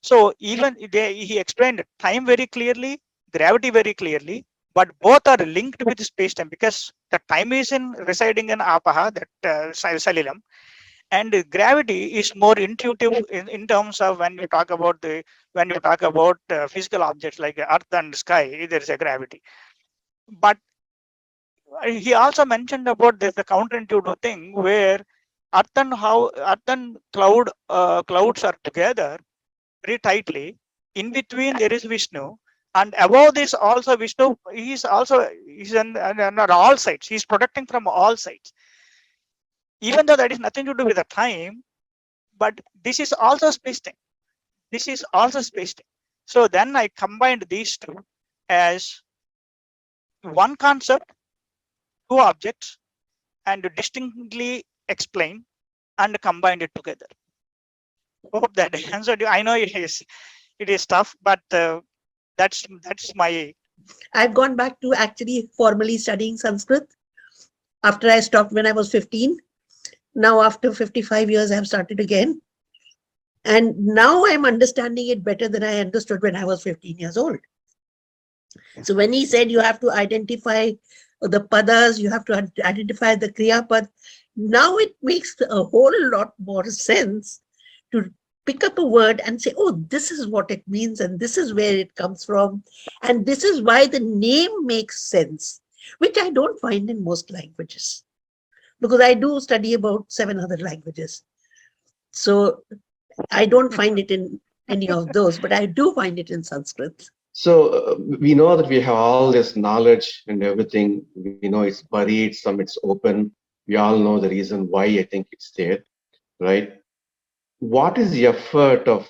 A: So even he explained time very clearly, gravity very clearly, but both are linked with space-time, because the time is residing in Apaha, that Salilam, and gravity is more intuitive in terms of when you talk about physical objects like Earth and sky, there is a gravity. But he also mentioned about the counterintuitive thing where Earth and clouds are together very tightly. In between there is Vishnu, and above this also Vishnu. He's on all sides. He's protecting from all sides. Even though that is nothing to do with the time, but this is also space-time. This is also space-time. So then I combined these two as one concept, two objects, and distinctly explain and combined it together. Hope that answered you. I know it is tough, but that's my.
E: I've gone back to actually formally studying Sanskrit after I stopped when I was 15. Now after 55 years, I've started again. And now I'm understanding it better than I understood when I was 15 years old. So when he said you have to identify the padas, you have to identify the kriya pad, now it makes a whole lot more sense to pick up a word and say, oh, this is what it means, and this is where it comes from, and this is why the name makes sense, which I don't find in most languages, because I do study about 7 other languages. So I don't find it in any of those, but I do find it in Sanskrit.
F: So we know that we have all this knowledge and everything. We know it's buried, some it's open. We all know the reason why I think it's there, right? What is the effort of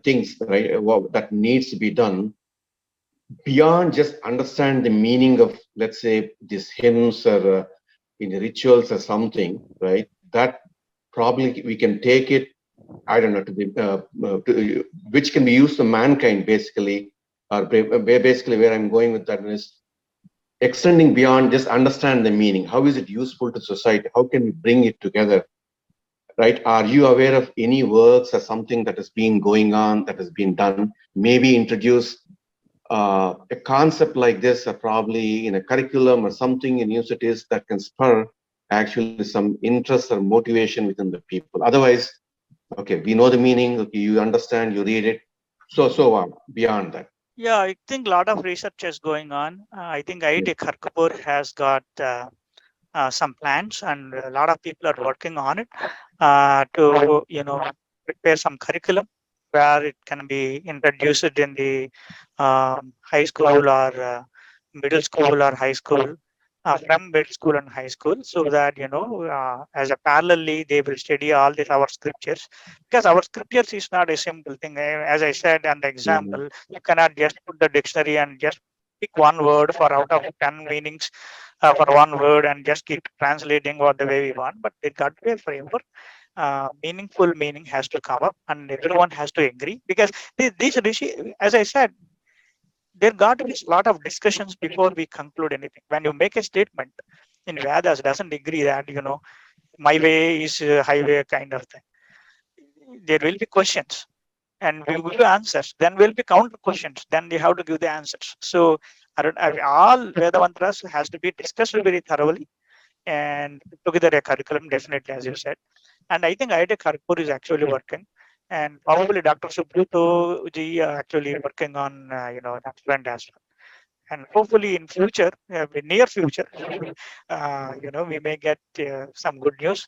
F: things, right, that needs to be done beyond just understand the meaning of, let's say, these hymns or in the rituals or something, right? That probably we can take it, I don't know, to which can be used to mankind basically, or basically where I'm going with that is extending beyond just understand the meaning. How is it useful to society? How can we bring it together? Right? Are you aware of any works or something that has been going on, that has been done? Maybe introduce a concept like this, probably in a curriculum or something in universities that can spur actually some interest or motivation within the people. Otherwise, okay, we know the meaning, okay, you understand, you read it, so on, beyond that.
A: Yeah, I think a lot of research is going on. I think IIT Kharagpur has got some plans, and a lot of people are working on it to prepare some curriculum where it can be introduced in the high school or middle school or high school, from middle school and high school, so that as a parallelly they will study all these our scriptures, because our scriptures is not a simple thing. As I said on the example, you cannot just put the dictionary and just pick one word for out of 10 meanings for one word and just keep translating what the way we want. But it got to be a framework. Meaningful meaning has to come up, and everyone has to agree, because these rishi, as I said, there got to be a lot of discussions before we conclude anything. When you make a statement in Vedas, doesn't agree that my way is highway kind of thing. There will be questions, and we will give answers. Then will be counter questions. Then you have to give the answers. So all Veda mantras has to be discussed very thoroughly and together a curriculum, definitely, as you said. And I think IIT Kharagpur is actually working, and probably Dr. Subruto ji actually working on that front as well. And hopefully in future, in near future, we may get some good news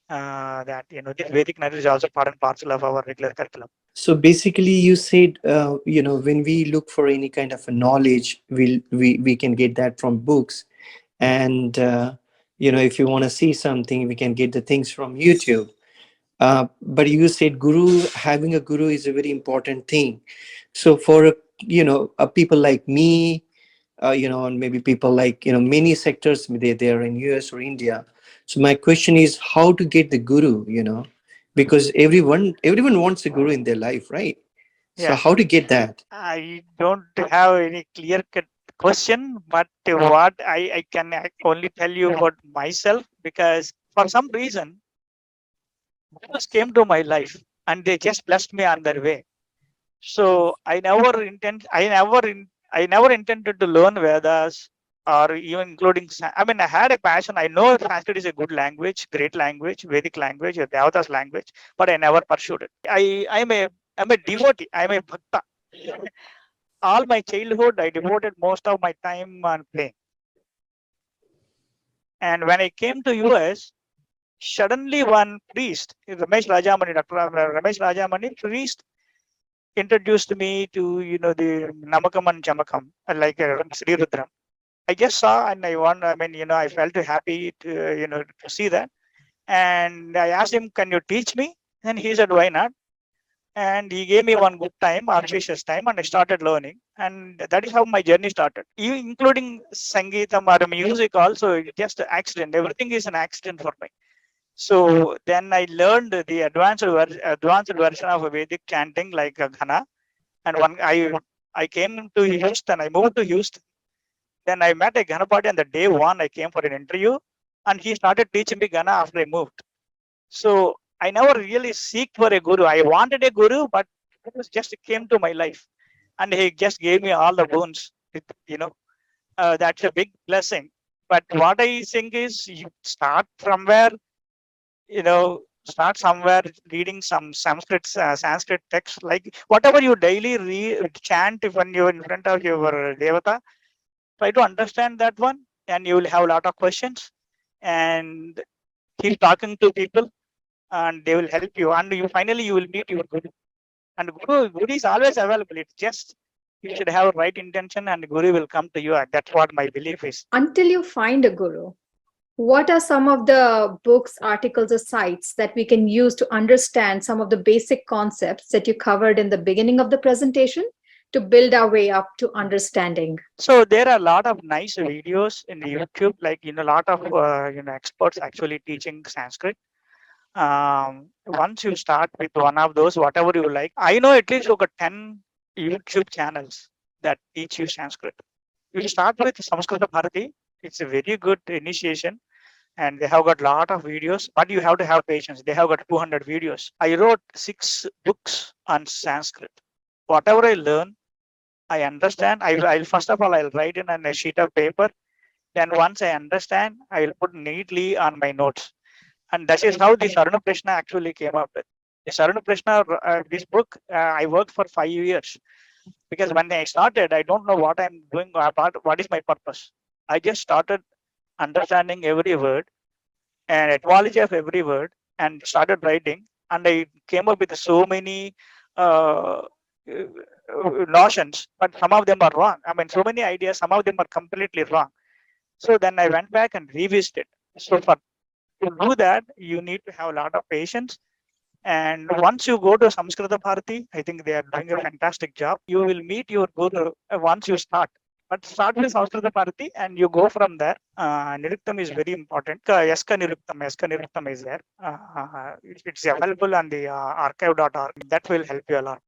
A: that this Vedic knowledge is also part and parcel of our regular curriculum.
G: So basically, you said, when we look for any kind of a knowledge, we can get that from books, and if you want to see something, we can get the things from YouTube. But you said having a guru is a very important thing. So for people like me, and maybe people like many sectors, they're in US or India. So my question is how to get the guru, because everyone wants a guru in their life, right? So
A: Yeah.
G: how to get that?
A: I don't have any clear cut question, but what I can only tell you about myself, because for some reason, gurus came to my life and they just blessed me on their way. So I never intended to learn Vedas, or even including. I mean, I had a passion. I know Sanskrit is a good language, great language, Vedic language, or Devata's language, but I never pursued it. I'm a devotee. I'm a bhakta. All my childhood, I devoted most of my time on playing. And when I came to US, suddenly one priest, Ramesh Rajamani, Dr. Ramesh Rajamani, priest, introduced me to the Namakam and Chamakam, like Sri Rudram. I just saw, and I felt happy to see that. And I asked him, "Can you teach me?" And he said, "Why not?" And he gave me one good time, auspicious time, and I started learning. And that is how my journey started, including Sangeetam or music also. Just an accident. Everything is an accident for me. So then I learned the advanced version of Vedic chanting, like Ghana. And I came to Houston. I moved to Houston. Then I met a Ganapati on the day one. I came for an interview, and he started teaching me Ghana after I moved. So I never really seek for a guru. I wanted a guru, but it was just came to my life, and he just gave me all the boons. That's a big blessing. But what I think is, you start somewhere. Start somewhere reading some Sanskrit text, like whatever you daily chant when you're in front of your devata. Try to understand that one, and you will have a lot of questions. And keep talking to people, and they will help you, and you will meet your guru. And guru is always available. It's just you should have a right intention, and guru will come to you. That's what my belief is.
H: Until you find a guru, what are some of the books, articles, or sites that we can use to understand some of the basic concepts that you covered in the beginning of the presentation, to build our way up to understanding?
A: So there are a lot of nice videos in YouTube, like a lot of experts actually teaching Sanskrit. Once you start with one of those, whatever you like, I know at least over 10 YouTube channels that teach you Sanskrit. You start with Samskrita Bharati. It's a very good initiation, and they have got a lot of videos, but you have to have patience. They have got 200 videos. I wrote 6 books on Sanskrit. Whatever I learn, I understand. I'll first of all, I'll write it on a sheet of paper. Then once I understand, I will put neatly on my notes. And that is how the Sarana Prashna actually came up with. The Sarana Prashna, this book, I worked for 5 years. Because when I started, I don't know what I'm doing, what is my purpose. I just started understanding every word and etymology of every word and started writing. And I came up with so many notions, but some of them are wrong. I mean, so many ideas, some of them are completely wrong. So then I went back and revisited. So to do that, you need to have a lot of patience. And once you go to Samskrita Bharati, I think they are doing a fantastic job. You will meet your guru once you start. But start with Samskrita Bharati and you go from there. Niruktam is very important. Yaska Niruktam is there. It's available on the archive.org. That will help you a lot.